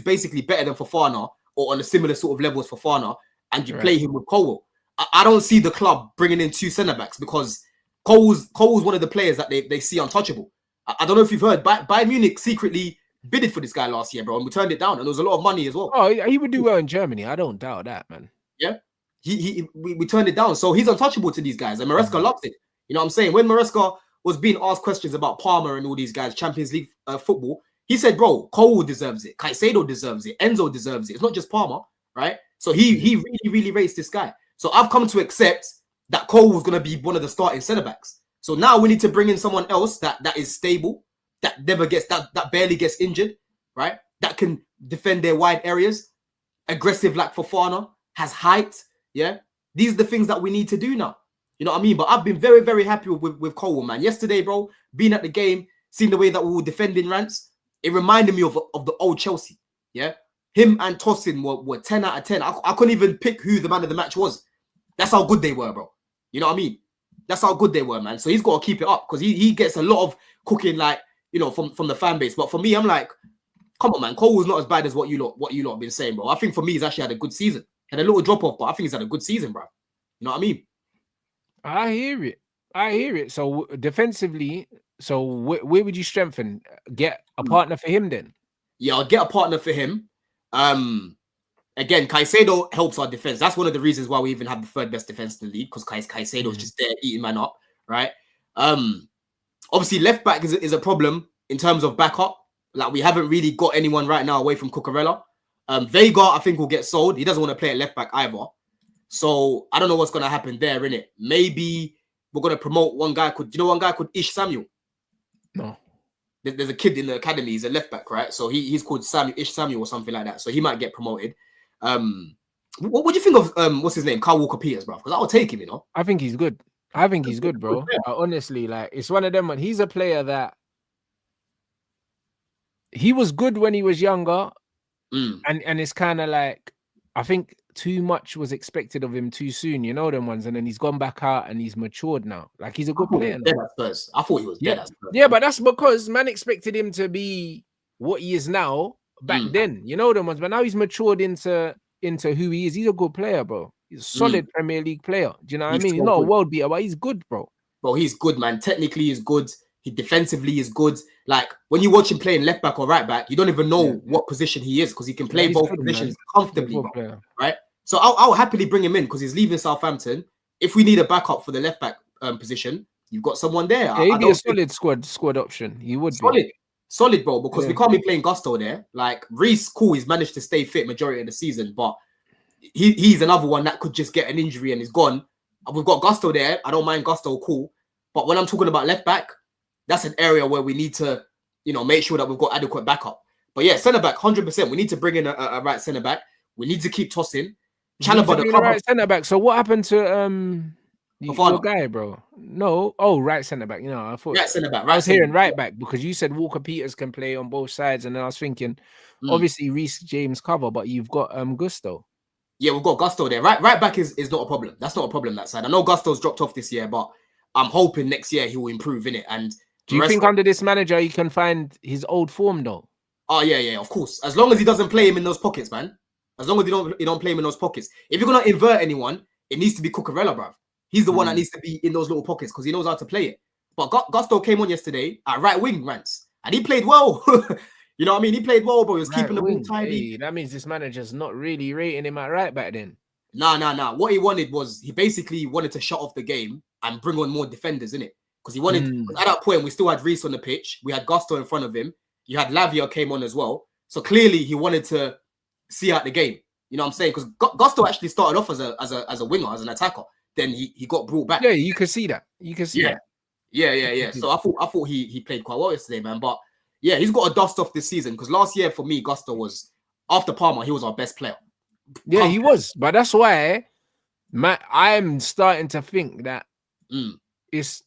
basically better than Fofana or on a similar sort of level as Fofana, and you play him with Colwell. I don't see the club bringing in 2 centre backs because Colwell's one of the players that they see untouchable. I don't know if you've heard, Bayern Munich secretly bidded for this guy last year, bro, and we turned it down, and there was a lot of money as well. Oh, he would do well in Germany. I don't doubt that, man. Yeah, we turned it down, so he's untouchable to these guys, and Maresca loves it. You know what I'm saying? When Maresca was being asked questions about Palmer and all these guys, Champions League football, he said, bro, Cole deserves it, Caicedo deserves it, Enzo deserves it. It's not just Palmer, right? So he really, really raised this guy. So I've come to accept that Cole was going to be one of the starting centre backs. So now we need to bring in someone else that is stable, that never gets that barely gets injured, right? That can defend their wide areas, aggressive like Fofana, has height. Yeah, these are the things that we need to do now. You know what I mean? But I've been very, very happy with Colwell, man. Yesterday, bro, being at the game, seeing the way that we were defending Rants, it reminded me of the old Chelsea. Yeah, him and Tosin were 10 out of 10. I couldn't even pick who the man of the match was. That's how good they were, bro. You know what I mean? That's how good they were, man. So he's got to keep it up because he gets a lot of cooking, like, you know, from the fan base. But for me, I'm like, come on, man. Colwell's not as bad as what you lot have been saying, bro. I think for me, he's actually had a good season. Had a little drop off, but I think he's had a good season, bro. You know what I mean? I hear it. I hear it. So defensively, so where would you strengthen? Get a partner for him then? Yeah, I'll get a partner for him. Again, Caicedo helps our defense. That's one of the reasons why we even have the third best defense in the league, because Caicedo is just there eating man up, right? Obviously, left back is a problem in terms of backup. Like, we haven't really got anyone right now away from Cucurella. Vega, I think, will get sold. He doesn't want to play at left back either. So I don't know what's going to happen there, innit? Maybe we're going to promote one guy called Ish Samuel? No. There's a kid in the academy. He's a left back, right? So he's called Ish Samuel or something like that. So he might get promoted. What do you think of what's his name? Kyle Walker-Peters, bro? Because I'll take him, you know. I think he's good. I think he's good, bro. Honestly, like, it's one of them. He's a player that he was good when he was younger, and it's kind of like, I think too much was expected of him too soon, you know them ones, and then he's gone back out and he's matured now. Like, he's a good player now. I thought he was dead at Spurs. Yeah, but that's because man expected him to be what he is now back then, you know them ones. But now he's matured into who he is. He's a good player, bro. He's a solid Premier League player. Do you know what I mean? He's not a world beater, but he's good, bro. Bro, he's good, man. Technically, he's good. He defensively is good. Like, when you watch him playing left back or right back, you don't even know what position he is, because he can play both positions comfortably, bro, right? So I'll happily bring him in because he's leaving Southampton. If we need a backup for the left back position, you've got someone there. Yeah, he'd be a solid squad option. He would be solid, bro. Because we can't be playing Gusto there. Like, Reece, cool, he's managed to stay fit majority of the season, but he's another one that could just get an injury and is gone. We've got Gusto there. I don't mind Gusto, cool. But when I'm talking about left back, that's an area where we need to, you know, make sure that we've got adequate backup. But yeah, centre back, 100%. We need to bring in a right centre back. We need to keep tossing. Right centre back. So what happened to your guy, bro? No, right centre back. You know, I thought right centre back. I was hearing right back because you said Walker-Peters can play on both sides, and then I was thinking, obviously Reece James cover, but you've got Gusto. Yeah, we've got Gusto there. Right back is not a problem. That's not a problem that side. I know Gusto's dropped off this year, but I'm hoping next year he will improve in it. And do you think under this manager he can find his old form though? Oh yeah, of course. As long as he doesn't play him in those pockets, man. As long as you don't play him in those pockets. If you're gonna invert anyone, it needs to be Cucurella, bruv. He's the one that needs to be in those little pockets because he knows how to play it. But Gusto came on yesterday at right wing, Rants, and he played well. You know what I mean? He played well, but he was keeping the ball tidy. Hey, that means this manager's not really rating him at right back then. Nah. What he wanted was, he basically wanted to shut off the game and bring on more defenders, innit? Because he wanted, at that point, we still had Reece on the pitch. We had Gusto in front of him. You had Lavia came on as well. So clearly he wanted to see out the game. You know what I'm saying? Because Gusto actually started off as a winger, as an attacker. Then he got brought back. Yeah, you can see that. You can see that. Yeah. So I thought he played quite well yesterday, man. But yeah, he's got a dust off this season, because last year for me, Gusto was, after Palmer, he was our best player. Yeah, he was. But that's why I'm starting to think that it's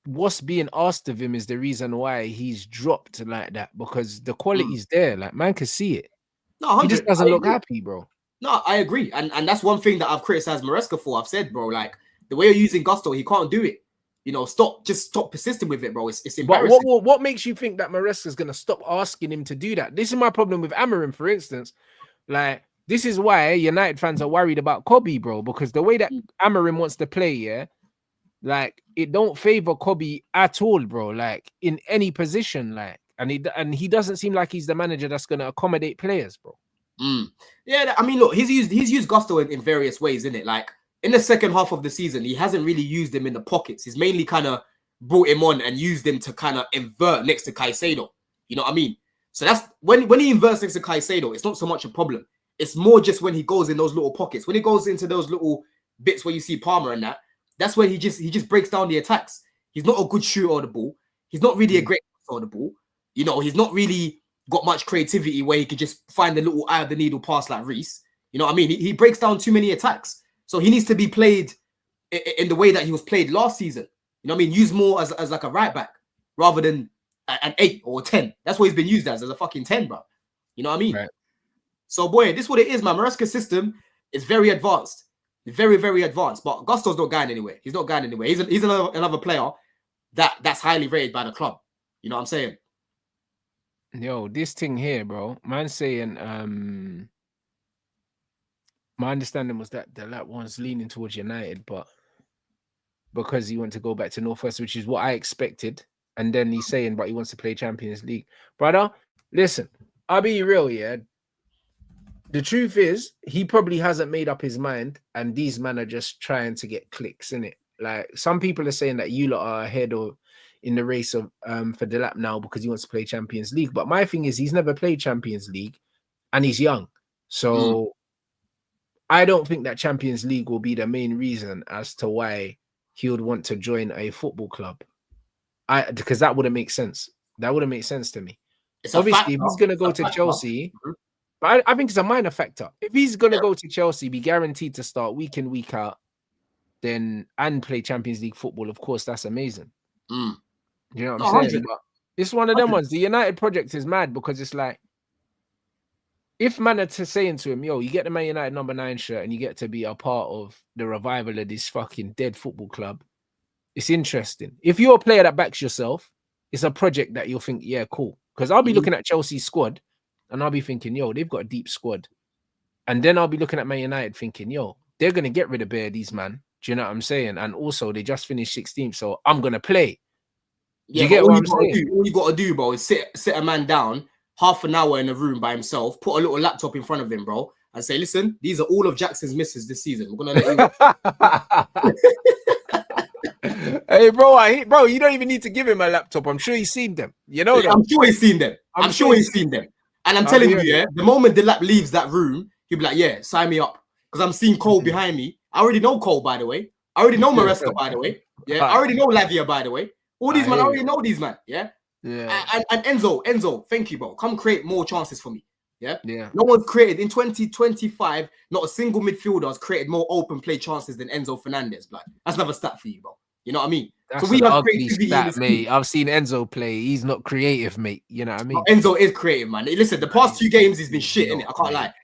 what's being asked of him is the reason why he's dropped like that, because the quality's there. Like, man can see it. No, he just doesn't look happy, bro. No, I agree. And that's one thing that I've criticized Maresca for. I've said, bro, like, the way you're using Gusto, he can't do it. You know, stop persisting with it, bro. It's embarrassing. But what makes you think that Maresca's going to stop asking him to do that? This is my problem with Amorim, for instance. Like, this is why United fans are worried about Kobe, bro, because the way that Amorim wants to play, like, it don't favor Kobe at all, bro. Like, in any position, like, and he doesn't seem like he's the manager that's going to accommodate players, bro. Yeah, I mean, look, he's used Gusto in various ways, isn't it? Like, in the second half of the season, he hasn't really used him in the pockets. He's mainly kind of brought him on and used him to kind of invert next to Caicedo. You know what I mean? So that's when he inverts next to Caicedo, it's not so much a problem. It's more just when he goes in those little pockets. When he goes into those little bits where you see Palmer and that's when he just breaks down the attacks. He's not a good shooter of the ball. He's not really a great shooter of the ball. You know, he's not really got much creativity where he could just find the little eye of the needle pass like Reece. You know what I mean? He breaks down too many attacks. So he needs to be played in the way that he was played last season. You know what I mean? Used more as like a right back rather than an 8 or a 10. That's what he's been used as a fucking 10, bro. You know what I mean? Right. So, boy, this is what it is, man. Maresca's system is very advanced. Very, very advanced. But Gusto's not going anywhere. He's not going anywhere. He's another player that's highly rated by the club. You know what I'm saying? Yo, this thing here, bro. Man saying My understanding was that Delap was leaning towards United, but because he wants to go back to Northwest, which is what I expected. And then he's saying, but he wants to play Champions League. Brother, listen, I'll be real, yeah. The truth is, he probably hasn't made up his mind, and these men are just trying to get clicks, innit? Like, some people are saying that you lot are ahead of in the race of for Delap now because he wants to play Champions League. But my thing is, he's never played Champions League, and he's young. So I don't think that Champions League will be the main reason as to why he would want to join a football club. Because that wouldn't make sense. That wouldn't make sense to me. Obviously, if he's going to go to Chelsea, but I think it's a minor factor. If he's going to go to Chelsea, be guaranteed to start week in, week out, then and play Champions League football, of course, that's amazing. You know what I'm saying? But it's one of them ones. The United project is mad because it's like, if man are saying to him, yo, you get the Man United number 9 shirt and you get to be a part of the revival of this fucking dead football club, it's interesting. If you're a player that backs yourself, it's a project that you'll think, yeah, cool. Because I'll be looking at Chelsea's squad and I'll be thinking, yo, they've got a deep squad. And then I'll be looking at Man United thinking, yo, they're going to get rid of these man. Do you know what I'm saying? And also, they just finished 16th, so I'm going to play. Yeah, you get what I'm saying? All you got to do, bro, is sit a man down half an hour in a room by himself, put a little laptop in front of him, bro, and say, listen, these are all of Jackson's misses this season. We're going to let you Hey, bro, you don't even need to give him a laptop. I'm sure he's seen them. You know that? I'm sure he's seen them. I'm sure he's seen them. And I'm telling you, yeah, the moment Delap leaves that room, he'll be like, yeah, sign me up. Because I'm seeing Cole behind me. I already know Cole, by the way. I already know Maresca, by the way. Yeah, I already know Lavia, by the way. All these man, I already know these man. Yeah. And Enzo, thank you, bro. Come create more chances for me. Yeah. No one's created in 2025. Not a single midfielder has created more open play chances than Enzo Fernandez. Like, that's another stat for you, bro. You know what I mean? That's so we have ugly stat, mate. I've seen Enzo play. He's not creative, mate. You know what I mean? Enzo is creative, man. Listen, the past 2 games he's been shit, innit? I can't lie.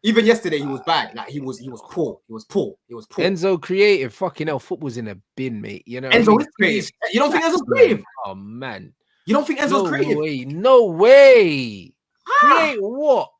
Even yesterday, he was bad. Like he was poor. He was poor. Enzo creative. Fucking hell, football's in a bin, mate. You know, Enzo is creative. You don't think Enzo's creative? Oh man, you don't think Enzo's creative? No way. Create what?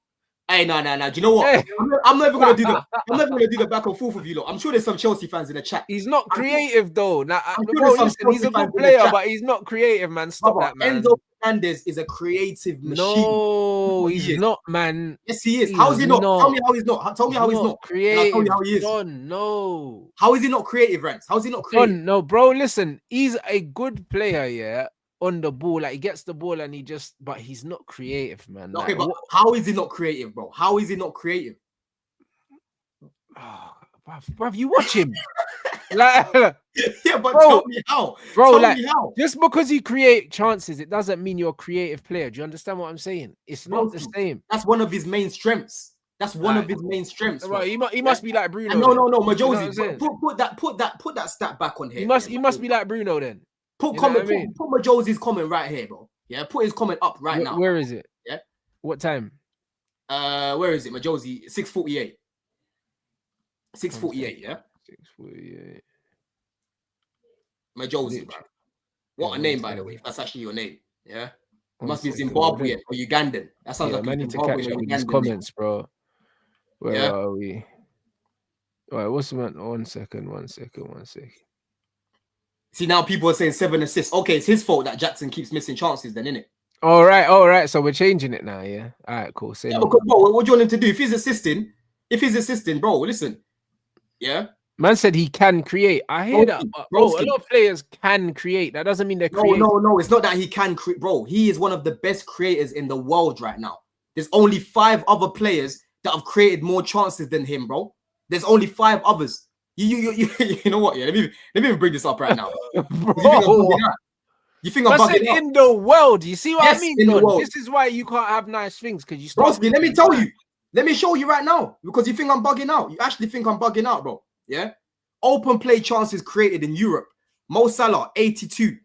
Hey, no. Do you know what? I'm never gonna do the. I'm never gonna do the back and forth with you, lot. I'm sure there's some Chelsea fans in the chat. He's not creative though. Now, bro, listen, he's a good player, but he's not creative, man. Stop that, man. Enzo Fernandez is a creative machine. No, he's not, man. Yes, he is. How is he not? Tell me how he's not. Tell me how he's not creative. I'll tell you how he is. No. How is he not creative, Rants? How is he not creative? No, bro. Listen, he's a good player, yeah. On the ball, like he gets the ball and but he's not creative, man. Okay, like, but how is he not creative, bro? How is he not creative? Oh, bruv, you watch him. Like, yeah, but tell me how, bro. Tell me how. Just because you create chances, it doesn't mean you're a creative player. Do you understand what I'm saying? It's not the same. That's one of his main strengths. That's one of his main strengths. Right, he must be like Bruno. No, Majosi. You know put that stat back on here. He must be like Bruno then. Put Majosi's comment right here, bro. Yeah, put his comment up right now. Where is it? Yeah. What time? Where is it? Majosi 6:48. 6:48. Yeah. 6:48. Majosi, bro. What a name, by the way. If that's actually your name. Yeah. It must be Zimbabwean or Ugandan. That sounds like I need to catch up with these comments, bro. Where are we? All right, what's the man? One second. See, now people are saying 7 assists. Okay, it's his fault that Jackson keeps missing chances then, innit? All right. So we're changing it now, yeah? All right, cool. Because, bro, what do you want him to do? If he's assisting, bro, listen. Yeah? Man said he can create. I hear that. Bro, a lot of players can create. That doesn't mean they're creative. No. It's not that he can create. Bro, he is one of the best creators in the world right now. There's only 5 other players that have created more chances than him, bro. There's only 5 others. You know what? Yeah, let me even bring this up right now. You think I'm bugging out? In the world, you see what I mean? This is why you can't have nice things because you start. Broski, let me tell you. Let me show you right now because you think I'm bugging out. You actually think I'm bugging out, bro. Yeah. Open play chances created in Europe. Mo Salah 82.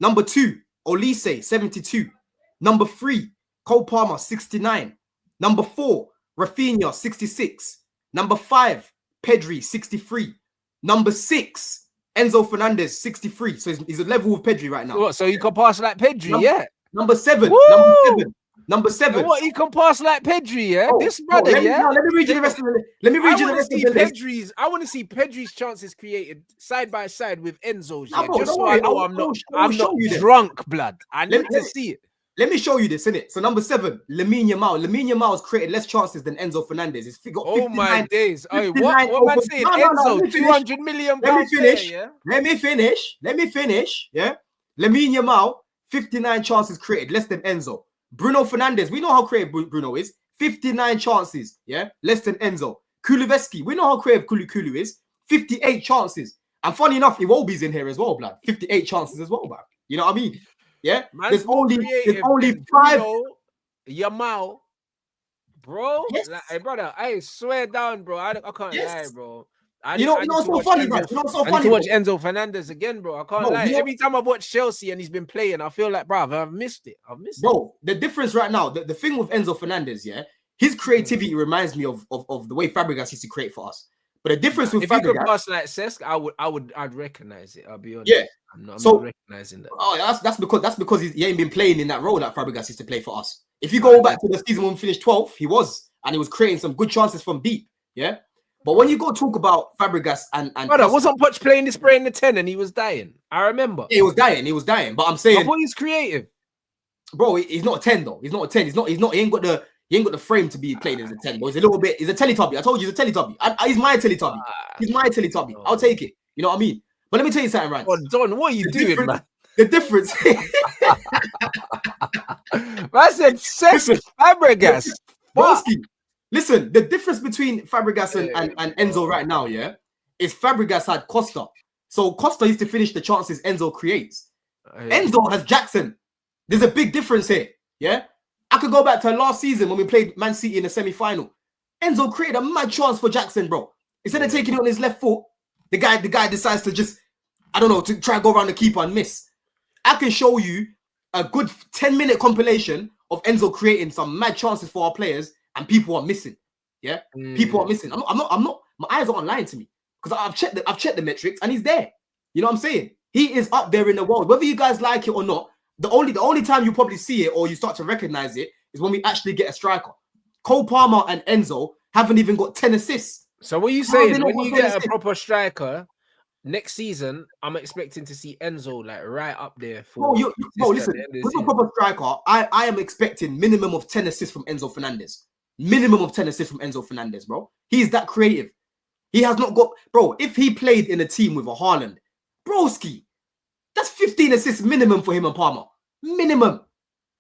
Number 2, Olise 72. Number 3, Cole Palmer 69. Number 4, Rafinha 66. Number 5, Pedri 63. Number 6, Enzo Fernandez 63. So he's a level with Pedri right now. What, so you can pass like Pedri, yeah. Number 7. Number And 7. what, he can pass like Pedri, yeah? Oh, This brother, let me, yeah? no, let me read you the rest of the. Let me read you the rest of the list. I want to see Pedri's chances created side by side with Enzo's, Nah, yeah? bro, Just don't so worry, I know I'm not drunk, blood. I need to see it. Let me show you this, innit? So number 7, Lamine Yamal. Lamine Yamal has created less chances than Enzo Fernandez. He's got 59. Oh my days! Hey, 59 what man saying? No, Enzo, 200 million Let me pound finish. player, yeah? Let me finish. Yeah. Lamine Yamal, 59 chances created, less than Enzo. Bruno Fernandez, we know how creative Bruno is. 59 chances, yeah, less than Enzo. Kulusevski, we know how creative Kulu is. 58 chances. And funny enough, Iwobi's in here as well, blood. 58 chances as well, man. You know what I mean? Yeah. There's only 5. Bruno, Yamal, bro. Yes. Like, hey, brother, I swear down, bro. I can't lie, bro. I You know what's so funny, man? You know what's so funny? I need to watch Enzo Fernandez again, bro. I can't lie. Every time I've watched Chelsea and he's been playing, I feel like, bro, I've missed it. Bro, the difference right now, the thing with Enzo Fernandez, yeah, his creativity reminds me of the way Fabregas used to create for us. But the difference with if Fabregas, you could pass like Cesc, I'd recognize it. I'll be honest. Yeah. I'm not recognizing that. Oh, that's because he ain't been playing in that role that Fabregas used to play for us. If you go back to the season when we finished 12th, he was creating some good chances from deep. Yeah. But when you go talk about Fabregas and brother, wasn't Poch playing this spray in the 10 and he was dying? I remember. Yeah, he was dying. But I'm saying, I thought he's creative. Bro, he's not a 10 though. He's not a 10. He ain't got the frame to be played as a 10. But he's a Teletubby. I told you he's a Teletubby. He's my Teletubby. He's my Teletubby. I'll take it. You know what I mean? But let me tell you something, Rants. Oh, Don, what are you doing, man? The difference. I said Fabregas. Broski. Listen, the difference between Fabregas and Enzo right now, yeah, is Fabregas had Costa. So Costa used to finish the chances Enzo creates. Enzo has Jackson. There's a big difference here, yeah? I could go back to last season when we played Man City in the semi-final. Enzo created a mad chance for Jackson, bro. Instead of taking it on his left foot, the guy decides to just, I don't know, to try and go around the keeper and miss. I can show you a good 10-minute compilation of Enzo creating some mad chances for our players, and people are missing. Yeah, people are missing. I'm not. My eyes aren't lying to me because I've checked the metrics, and he's there. You know what I'm saying? He is up there in the world. Whether you guys like it or not, the only time you probably see it or you start to recognize it is when we actually get a striker. Cole Palmer and Enzo haven't even got 10 assists. So what are you saying? When you get a proper striker next season, I'm expecting to see Enzo like right up there. Listen, with a proper striker, I am expecting minimum of 10 assists from Enzo Fernandez. Minimum of 10 assists from Enzo Fernandez, bro. He's that creative. He has not got, bro. If he played in a team with a Haaland, broski, that's 15 assists minimum for him and Palmer. Minimum,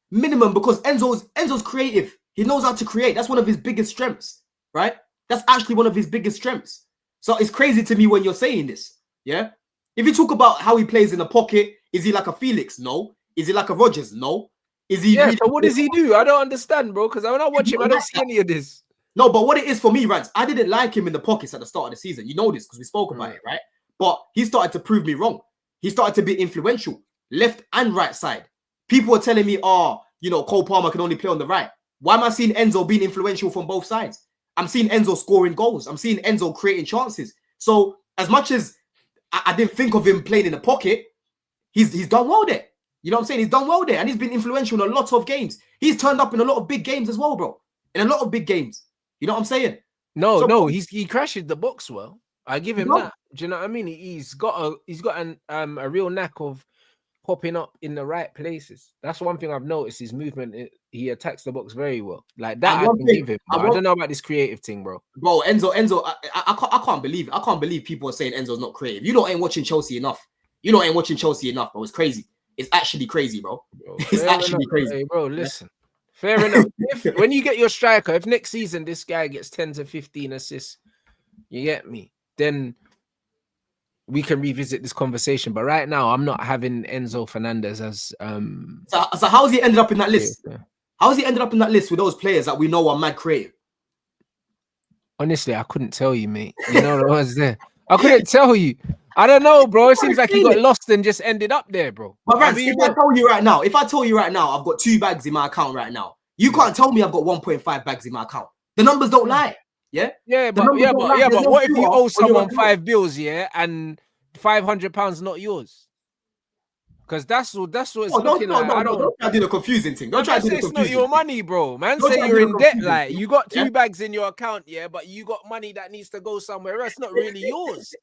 because Enzo's creative. He knows how to create. That's one of his biggest strengths, right? That's actually one of his biggest strengths. So it's crazy to me when you're saying this. Yeah. If you talk about how he plays in the pocket, is he like a Felix? No. Is he like a Rodgers? No. Is he? Yeah. Really, so what does he do? I don't understand, bro. Because when I watch him, I don't see any of this. No, but what it is for me, Rants, I didn't like him in the pockets at the start of the season. You know this because we spoke about it, right? But he started to prove me wrong. He started to be influential, left and right side. People were telling me, Cole Palmer can only play on the right. Why am I seeing Enzo being influential from both sides? I'm seeing Enzo scoring goals. I'm seeing Enzo creating chances. So as much as I didn't think of him playing in the pocket, he's done well there. You know what I'm saying? He's done well there. And he's been influential in a lot of games. He's turned up in a lot of big games as well, bro. In a lot of big games. You know what I'm saying? No, he crashed the box well. I give him that. Do you know what I mean? He's got a real knack of popping up in the right places. That's one thing I've noticed. His movement, he attacks the box very well. Like that, I can give him. I don't know about this creative thing, bro. Bro, Enzo, I can't believe it. I can't believe people are saying Enzo's not creative. You ain't watching Chelsea enough. Bro. It's crazy. It's actually crazy, bro. It's actually crazy. Hey, bro, listen. Fair enough. When you get your striker, if next season this guy gets 10 to 15 assists, you get me, then we can revisit this conversation. But right now, I'm not having Enzo Fernandez as So how's he ended up in that list? Yeah. How's he ended up in that list with those players that we know are mad creative? Honestly, I couldn't tell you, mate. You know what was there? I couldn't tell you. I don't know, bro. It seems like he got lost and just ended up there, bro. But Rants, if I tell you right now, I've got 2 bags in my account right now. You can't tell me I've got 1.5 bags in my account. The numbers don't lie. Yeah. But what if you owe someone 5 bills, yeah, and £500 not yours? Because that's what it's Oh, looking like. I don't. Don't try to do the confusing thing. Don't try to do the It's confusing not your thing. money, bro. Man, Don't say try to you're do in the debt. confusing Like thing. you got 2 Yeah? bags in your account, yeah, but you got money that needs to go somewhere else. It's not really yours.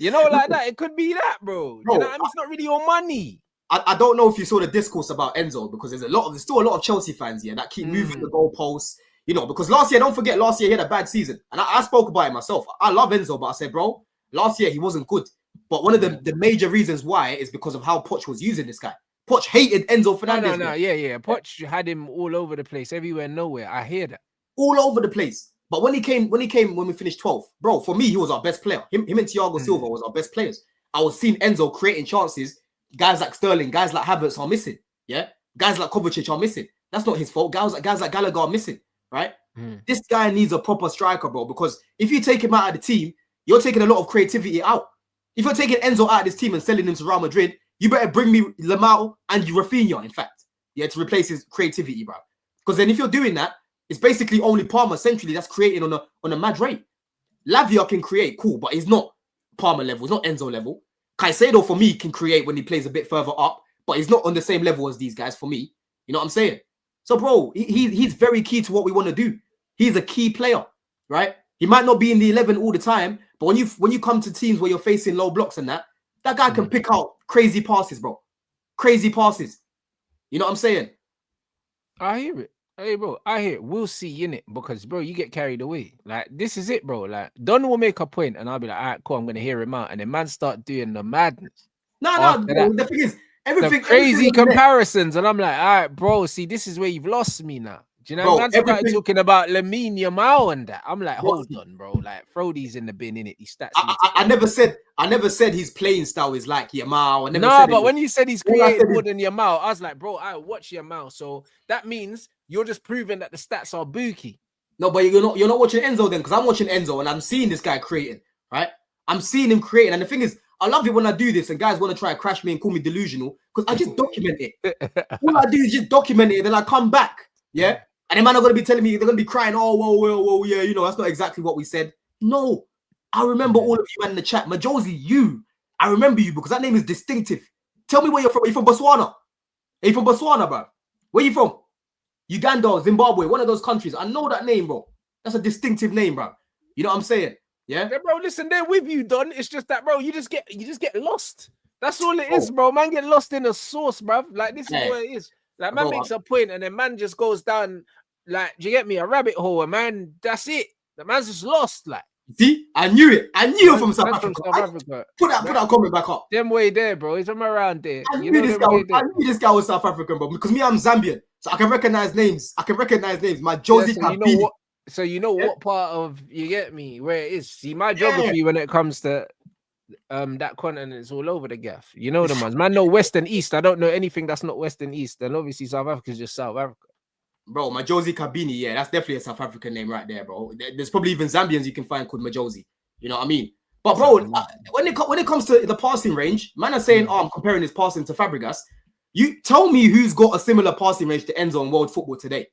You know, like that. It could be that, bro. Bro, You know what I mean? It's not really your money. I don't know if you saw the discourse about Enzo because there's still a lot of Chelsea fans, yeah, that keep moving the goalposts. You know, because last year, don't forget, last year he had a bad season. And I spoke about it myself. I love Enzo, but I said, bro, last year he wasn't good. But one of the major reasons why is because of how Poch was using this guy. Poch hated Enzo Fernandez. No. Yeah. Poch had him all over the place, everywhere, nowhere. I hear that. All over the place. But when we finished 12th, bro, for me, he was our best player. Him and Thiago Silva was our best players. I was seeing Enzo creating chances. Guys like Sterling, guys like Havertz are missing. Yeah. Guys like Kovacic are missing. That's not his fault. Guys like Gallagher are missing. Right? This guy needs a proper striker, bro, because if you take him out of the team, you're taking a lot of creativity out. If you're taking Enzo out of this team and selling him to Real Madrid, you better bring me Lamau and Rafinha, in fact, to replace his creativity, bro. Because then if you're doing that, it's basically only Palmer centrally that's creating on a mad rate. Lavia can create, cool, but he's not Palmer level, he's not Enzo level. Caicedo, for me, can create when he plays a bit further up, but he's not on the same level as these guys for me. You know what I'm saying? So, bro, he's very key to what we want to do. He's a key player, right? He might not be in the 11 all the time, but when you come to teams where you're facing low blocks and that guy can pick out crazy passes, bro. Crazy passes. You know what I'm saying? I hear it. Hey, bro, I hear it. We'll see, innit? Because, bro, you get carried away. Like, this is it, bro. Like, Don will make a point, and I'll be like, all right, cool, I'm going to hear him out. And then man start doing the madness. No, bro, the thing is, everything crazy comparisons. And I'm like, all right, bro, see, this is where you've lost me now. Do you know, bro, man started talking about Lamine Yamal and that. I'm like, hold on, bro. Like, throw these in the bin, innit? These stats. I never said his playing style is like Yamal. But when you said he's created more than Yamal, I was like, bro, I watch Yamal. So that means you're just proving that the stats are bookie. No, but you're not watching Enzo then, because I'm watching Enzo and I'm seeing this guy creating, right? I'm seeing him creating. And the thing is, I love it when I do this and guys want to try to crash me and call me delusional because I just document it. All I do is just document it, then I come back, yeah? And the man are going to be telling me, they're going to be crying, oh, well, yeah, you know, that's not exactly what we said. No, I remember all of you man in the chat. Majosi, I remember you because that name is distinctive. Tell me where you're from. Are you from Botswana? Are you from Botswana, bro? Where you from? Uganda, Zimbabwe, one of those countries. I know that name, bro. That's a distinctive name, bro. You know what I'm saying? Yeah, bro, listen, they're with you, Don. It's just that, bro, you just get lost. That's all it is, bro. Man get lost in a sauce, bro. Like, this is what it is. Like, man makes a point and then man just goes down, like, do you get me? A rabbit hole, and man, that's it. The man's just lost, like. See, I knew it. I knew it from South Africa. Put that comment back up. Them way there, bro. He's from around there. I knew this guy was South African, bro, because me, I'm Zambian, so I can recognize names. My Josie Kabini. So you know what part of, you get me, where it is. See, my geography when it comes to that continent is all over the gaff. You know the ones. Man know west and east. I don't know anything that's not west and east. And obviously South Africa is just South Africa. Bro, Majosi Kabini, yeah, that's definitely a South African name right there, bro. There's probably even Zambians you can find called Majosi. You know what I mean? But bro, when it comes to the passing range, man are saying, I'm comparing his passing to Fabregas. You tell me who's got a similar passing range to Enzo in world football today.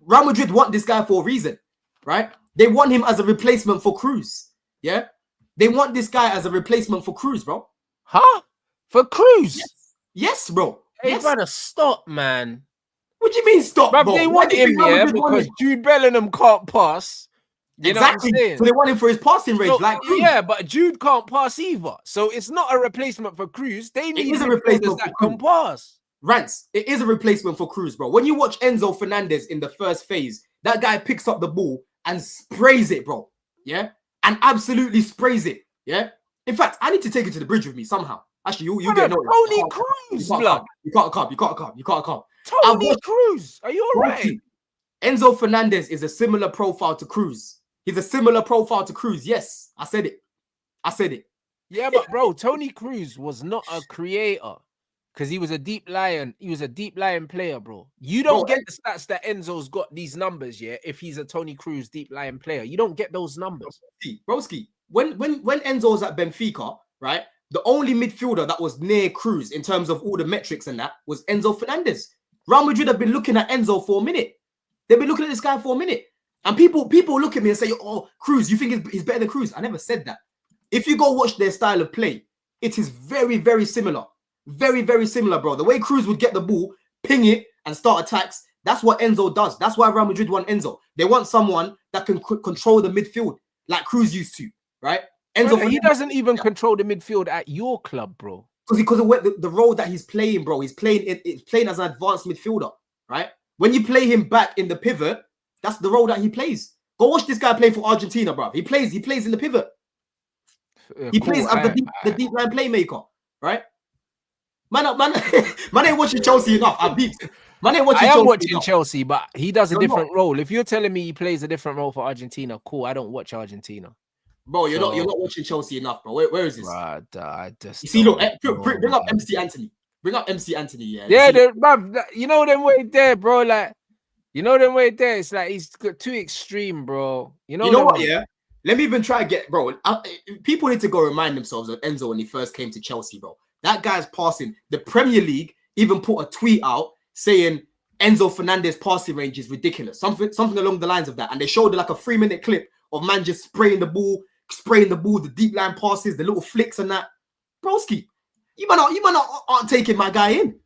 Real Madrid want this guy for a reason, right? They want him as a replacement for Cruz. Yeah? They want this guy as a replacement for Cruz, bro. Huh? For Cruz? Yes, bro. Hey, brother, stop, man. What do you mean stop, bro? They want him, because Jude Bellingham can't pass. You know what I'm saying? So they want him for his passing range, like Cruz. Yeah, but Jude can't pass either. So it's not a replacement for Cruz. They need a replacement that can pass. Rants, it is a replacement for Cruz, bro. When you watch Enzo Fernandez in the first phase, that guy picks up the ball and sprays it, bro. Yeah? And absolutely sprays it. Yeah? In fact, I need to take it to the bridge with me somehow. Actually, you get no. Tony Cruz, blood. You can't come. Tony Cruz, are you all right? Enzo Fernandez is a similar profile to Cruz. He's a similar profile to Cruz. Yes, I said it. Yeah, but bro, Tony Cruz was not a creator because he was a deep lying. He was a deep lying player, bro. You don't get the stats that Enzo's got these numbers, yeah. If he's a Tony Cruz deep lying player, you don't get those numbers. Broski, when Enzo was at Benfica, right? The only midfielder that was near Cruz in terms of all the metrics and that was Enzo Fernandez. Real Madrid have been looking at Enzo for a minute. They've been looking at this guy for a minute. And people look at me and say, oh, Cruz, you think he's better than Cruz? I never said that. If you go watch their style of play, it is very, very similar. Very, very similar, bro. The way Cruz would get the ball, ping it, and start attacks. That's what Enzo does. That's why Real Madrid want Enzo. They want someone that can control the midfield like Cruz used to, right? Enzo, he doesn't even control the midfield at your club, bro. Because of the role that he's playing, bro. He's playing as an advanced midfielder, right? When you play him back in the pivot, that's the role that he plays. Go watch this guy play for Argentina, bro. He plays in the pivot. He plays as the deep line playmaker, right? Man, ain't watching Chelsea enough. I am watching Chelsea, but he does a different role. If you're telling me he plays a different role for Argentina, cool. I don't watch Argentina. Bro, you're not watching Chelsea enough, bro. Where is this? I just you see, look, bring up MC Anthony. Bring up MC Anthony, yeah. You know them way there, bro. Like, you know them way there. It's like he's too extreme, bro. You know what? Yeah. Let me even try to get, bro. People need to go remind themselves of Enzo when he first came to Chelsea, bro. That guy's passing. The Premier League even put a tweet out saying Enzo Fernandez passing range is ridiculous. Something along the lines of that. And they showed like a 3-minute clip of man just spraying the ball, the deep line passes, the little flicks and that. Broski, you might not aren't taking my guy in.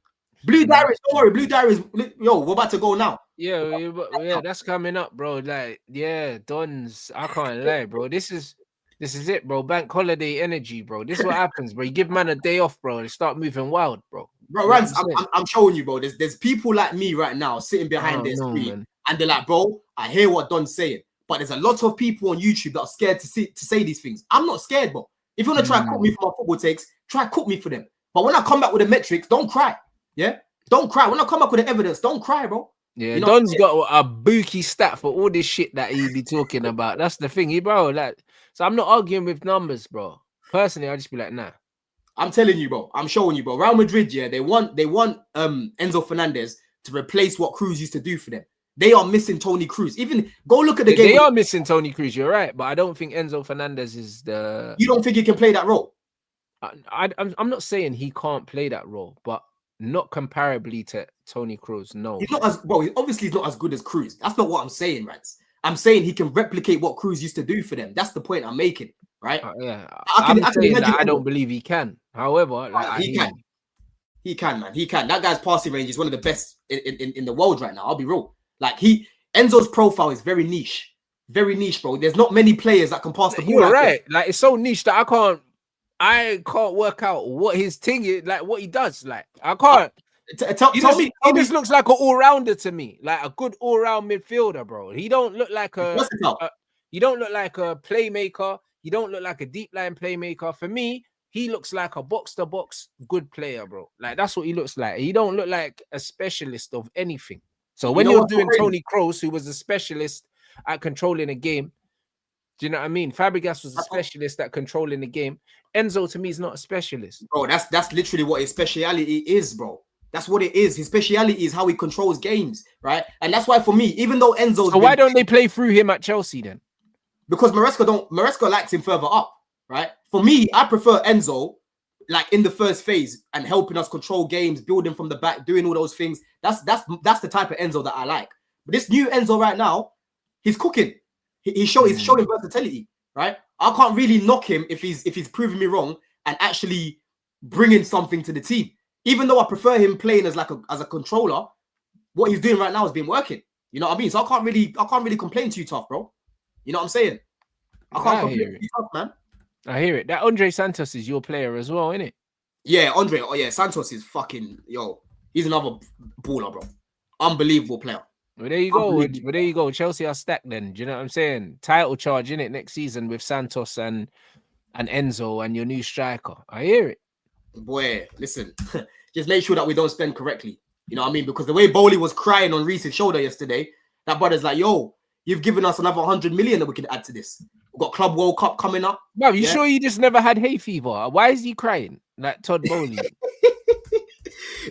Blue Diaries, don't worry. Blue Diaries, yo, we're about to go now. Yeah, that's coming up, bro. Like, yeah, Dons. I can't lie, bro. This is it, bro. Bank holiday energy, bro. This is what happens, bro. You give man a day off, bro. They start moving wild, bro. Bro, Rants, I'm showing you, bro. There's people like me right now sitting behind their screen, and they're like, bro, I hear what Don's saying, but there's a lot of people on YouTube that are scared to say these things. I'm not scared, bro. If you want to try to cook me for my football takes, try to cook me for them. But when I come back with the metrics, don't cry. Yeah, don't cry. When I come back with the evidence, don't cry, bro. Yeah, you know Don's got a bookie stat for all this shit that he be talking about. That's the thing, bro. Like, so I'm not arguing with numbers, bro. Personally, I just be like, nah. I'm telling you, bro. I'm showing you, bro. Real Madrid, yeah, they want Enzo Fernandez to replace what Cruz used to do for them. They are missing Tony Cruz. Even go look at the game. They are missing Tony Cruz. You're right, but I don't think Enzo Fernandez is the. You don't think he can play that role? I'm not saying he can't play that role, but not comparably to Tony Cruz. No, he's not as well. He obviously is not as good as Cruz. That's not what I'm saying, Rants. I'm saying he can replicate what Cruz used to do for them. That's the point I'm making, right? Yeah, I don't believe he can. However, he can. He can, man. He can. That guy's passing range is one of the best in the world right now. I'll be real. Like Enzo's profile is very niche, bro. There's not many players that can pass the ball. You're right. Like, it's so niche that I can't work out what his thing is, like what he does. Like, I can't. He just looks like an all-rounder to me, like a good all-round midfielder, bro. He don't look like you don't look like a playmaker. You don't look like a deep line playmaker. For me, he looks like a box-to-box good player, bro. Like, that's what he looks like. He don't look like a specialist of anything. So when you're doing Tony Kroos, who was a specialist at controlling a game, do you know what I mean? Fabregas was a specialist at controlling the game. Enzo, to me, is not a specialist. Bro, that's literally what his speciality is, bro. That's what it is. His speciality is how he controls games, right? And that's why, for me, even though Enzo's... So why don't they play through him at Chelsea then? Because Maresca likes him further up, right? For me, I prefer Enzo, like, in the first phase and helping us control games, building from the back, doing all those things. That's the type of Enzo that I like. But this new Enzo right now, he's cooking. He's showing versatility, right? I can't really knock him if he's proving me wrong and actually bringing something to the team. Even though I prefer him playing as a controller, what he's doing right now has been working. You know what I mean? So I can't really complain to you, tough, bro. You know what I'm saying? I can't complain to you, tough, man. I hear it. That Andre Santos is your player as well, isn't it? Yeah, Andre. Oh yeah, Santos is fucking he's another baller, bro. Unbelievable player. Well, there you go. But there you go. Chelsea are stacked then. Do you know what I'm saying? Title charge in it next season with Santos and Enzo and your new striker. I hear it. Boy, listen, just make sure that we don't spend correctly. You know what I mean? Because the way Bowley was crying on Reese's shoulder yesterday, that brother's like, yo, you've given us another 100 million that we can add to this. We've got Club World Cup coming up. Bro, you sure you just never had hay fever? Why is he crying? Like Todd Bowley.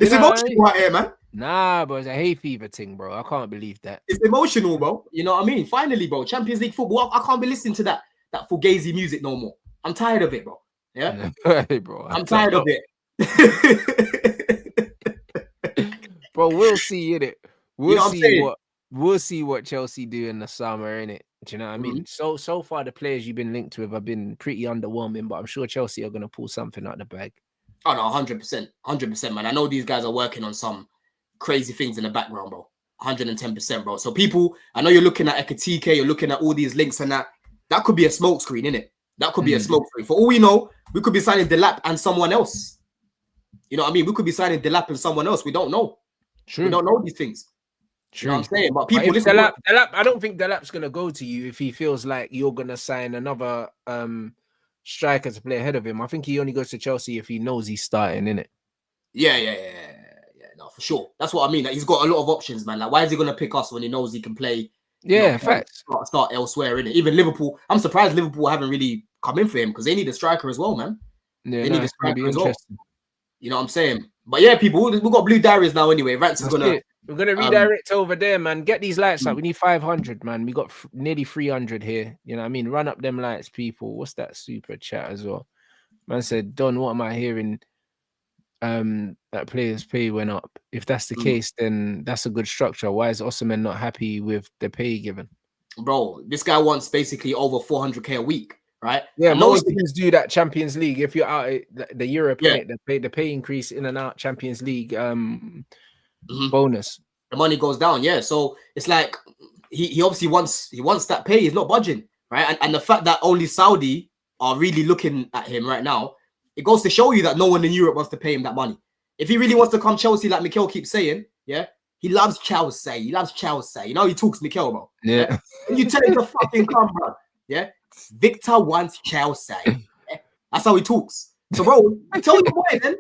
It's emotional right here, man. Nah, bro, it's a hay fever thing, bro. I can't believe that. It's emotional, bro. You know what I mean? Finally, bro, Champions League football. I can't be listening to that fugazi music no more. I'm tired of it, bro. Yeah, hey, bro. I'm tired of it. Bro, we'll see in it. We'll see what Chelsea do in the summer, innit? Do you know what I mean? So far the players you've been linked with have been pretty underwhelming, but I'm sure Chelsea are gonna pull something out of the bag. Oh no, 100%, man. I know these guys are working on some crazy things in the background, bro. 110%, bro. So people, I know you're looking at Ekatike, you're looking at all these links and that. That could be a smoke screen, innit? That could be a smoke screen. For all we know, we could be signing Delap and someone else. You know what I mean? We could be signing Delap and someone else. We don't know. True. We don't know these things. True. You know what I'm saying? But people, if Delap, I don't think Delap's gonna go to you if he feels like you're gonna sign another striker to play ahead of him. I think he only goes to Chelsea if he knows he's starting, innit? Yeah. No, for sure. That's what I mean. Like, he's got a lot of options, man. Like, why is he gonna pick us when he knows he can play? Yeah, facts. Start elsewhere, innit? Even Liverpool. I'm surprised Liverpool haven't really come in for him because they need a striker as well, man. Yeah, they need a striker as well. You know what I'm saying? But yeah, people, we've got blue diaries now anyway. Rants is gonna. We're gonna redirect over there, man. Get these lights up. We need 500, man. We got nearly 300 here. You know what I mean? Run up them lights, people. What's that super chat as well? Man said, Don, what am I hearing? That players' pay went up. If that's the case, then that's a good structure. Why is Osimhen not happy with the pay given? Bro, this guy wants basically over 400k a week, right? Yeah, most teams do that. Champions League. If you're out the Europe, the pay increase in and out Champions League bonus. The money goes down, yeah. So it's like he obviously wants that pay. He's not budging, right? And the fact that only Saudi are really looking at him right now, it goes to show you that no one in Europe wants to pay him that money. If he really wants to come Chelsea, like Mikel keeps saying, yeah, he loves Chelsea. He loves Chelsea. You know, he talks Mikel, bro. Yeah. And you tell him to fucking come, bro. Yeah. Victor wants Chelsea. Yeah? That's how he talks. So, bro, tell your boy then.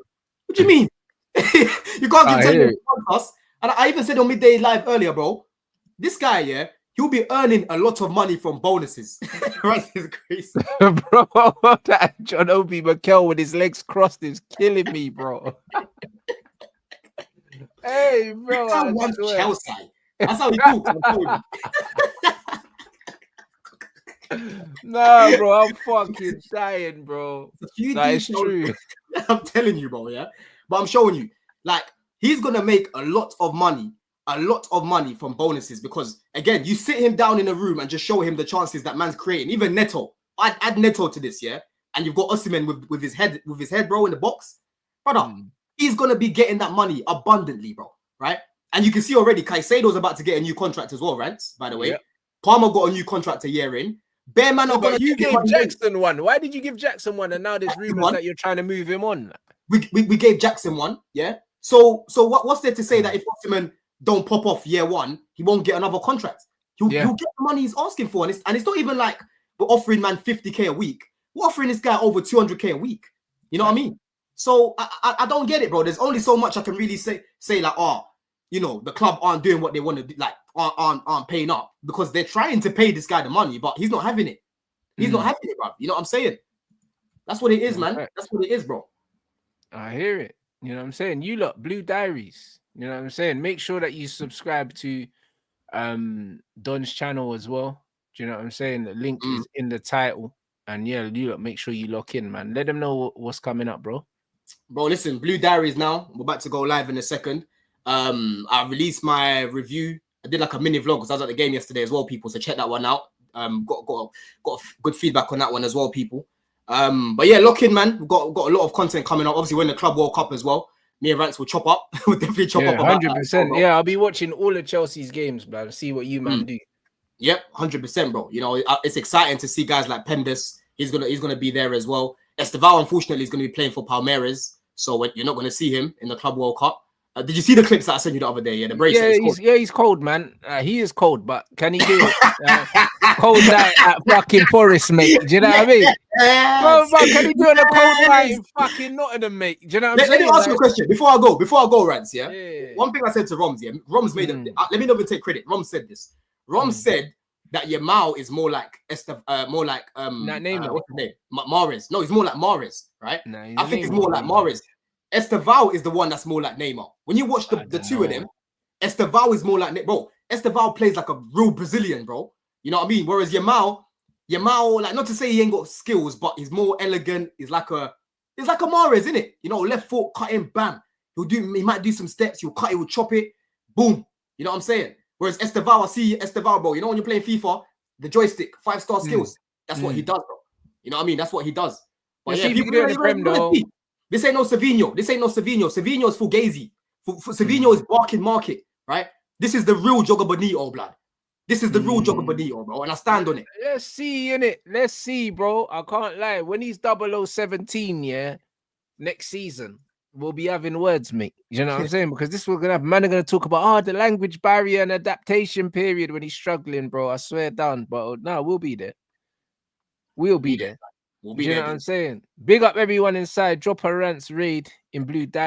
What do you mean? You can't keep telling him to us. And I even said on Midday Live earlier, bro, this guy, yeah, he'll be earning a lot of money from bonuses. Right? It's crazy. Bro, that John Obi Mikel with his legs crossed is killing me, bro. Hey, bro. I want Chelsea. That's how he talks. Nah, bro, I'm fucking dying, bro. That is true. I'm telling you, bro, yeah? But I'm showing you, like, he's going to make a lot of money from bonuses because, again, you sit him down in a room and just show him the chances that man's creating. Even Neto. I'd add Neto to this, yeah? And you've got Osimhen with his head, bro, in the box. Brother, he's going to be getting that money abundantly, bro, right? And you can see already, Caicedo's about to get a new contract as well, Rants, by the way. Yep. Palmer got a new contract a year in. Bear man are going to... You gave Jackson one. Why did you give Jackson one? And now there's rumors that you're trying to move him on. We gave Jackson one, yeah? So what's there to say that if Osimhen don't pop off year one, he won't get another contract? He'll get the money he's asking for. And it's not even like we're offering man 50k a week. We're offering this guy over 200k a week. You know what I mean? So I don't get it, bro. There's only so much I can really say like, oh, you know, the club aren't doing what they want to do, like aren't paying up because they're trying to pay this guy the money, but he's not having it. He's not having it, bro. You know what I'm saying? That's what it is, man. That's what it is, bro. I hear it. You know what I'm saying? You lot, Blue Diaries. You know what I'm saying? Make sure that you subscribe to Don's channel as well. Do you know what I'm saying? The link is in the title. And yeah, you lot, make sure you lock in, man. Let them know what's coming up, bro. Bro, listen, Blue Diaries now. We're about to go live in a second. I released my review. I did like a mini vlog because I was at the game yesterday as well, people. So check that one out. Got good feedback on that one as well, people. But yeah, lock in, man. We've got a lot of content coming up. Obviously, we're in the Club World Cup as well. Me and Rants will chop up. We'll definitely chop up. 100%. Yeah, I'll be watching all of Chelsea's games, man. See what you man do. Yep, 100%, bro. You know, it's exciting to see guys like Pendas. He's gonna be there as well. Esteval, unfortunately, is gonna be playing for Palmeiras, so you're not gonna see him in the Club World Cup. Did you see the clips that I sent you the other day? Yeah, the bracelet. He's cold, man. He is cold, but can he do it? Cold night at fucking Forest, mate. Do you know what I mean? Yes. Bro, can he do it on a cold night in fucking Nottingham, mate? Do you know what I'm saying? Let me ask you a question before I go, Rants. Yeah? One thing I said to Roms, yeah. Roms made it. Let me not even take credit. Roms said this. Roms said that Yamal is more like Neymar. What's his name? Mahrez. No, he's more like Mahrez, right? I think he's more like Mahrez. Esteval is the one that's more like Neymar. When you watch the two of them, Esteval is more like Neymar. Bro, Esteval plays like a real Brazilian, bro. You know what I mean? Whereas Yamal, like, not to say he ain't got skills, but he's more elegant. He's like a Mahrez, isn't it? You know, left foot, cut in, bam. He might do some steps, he'll cut it, he'll chop it, boom. You know what I'm saying? Whereas Esteval, I see Esteval, bro. You know when you're playing FIFA, the joystick, 5-star skills. That's what he does, bro. You know what I mean? That's what he does. But yeah, people do it in the Prem, though. This ain't no Savinho. This ain't no Savinho. Savinho is Fugazi. Savinho is barking market, right? This is the real Joga Bonito, blood. This is the real Joga Bonito, bro. And I stand on it. Let's see, innit? Let's see, bro. I can't lie. When he's 0017, yeah, next season, we'll be having words, mate. You know what I'm saying? Because this we're gonna have man are gonna talk about the language barrier and adaptation period when he's struggling, bro. I swear down. But no, we'll be there. We'll be there. We'll be you there. know what I'm saying? Big up everyone inside. Drop a Rants raid in Blue Diary.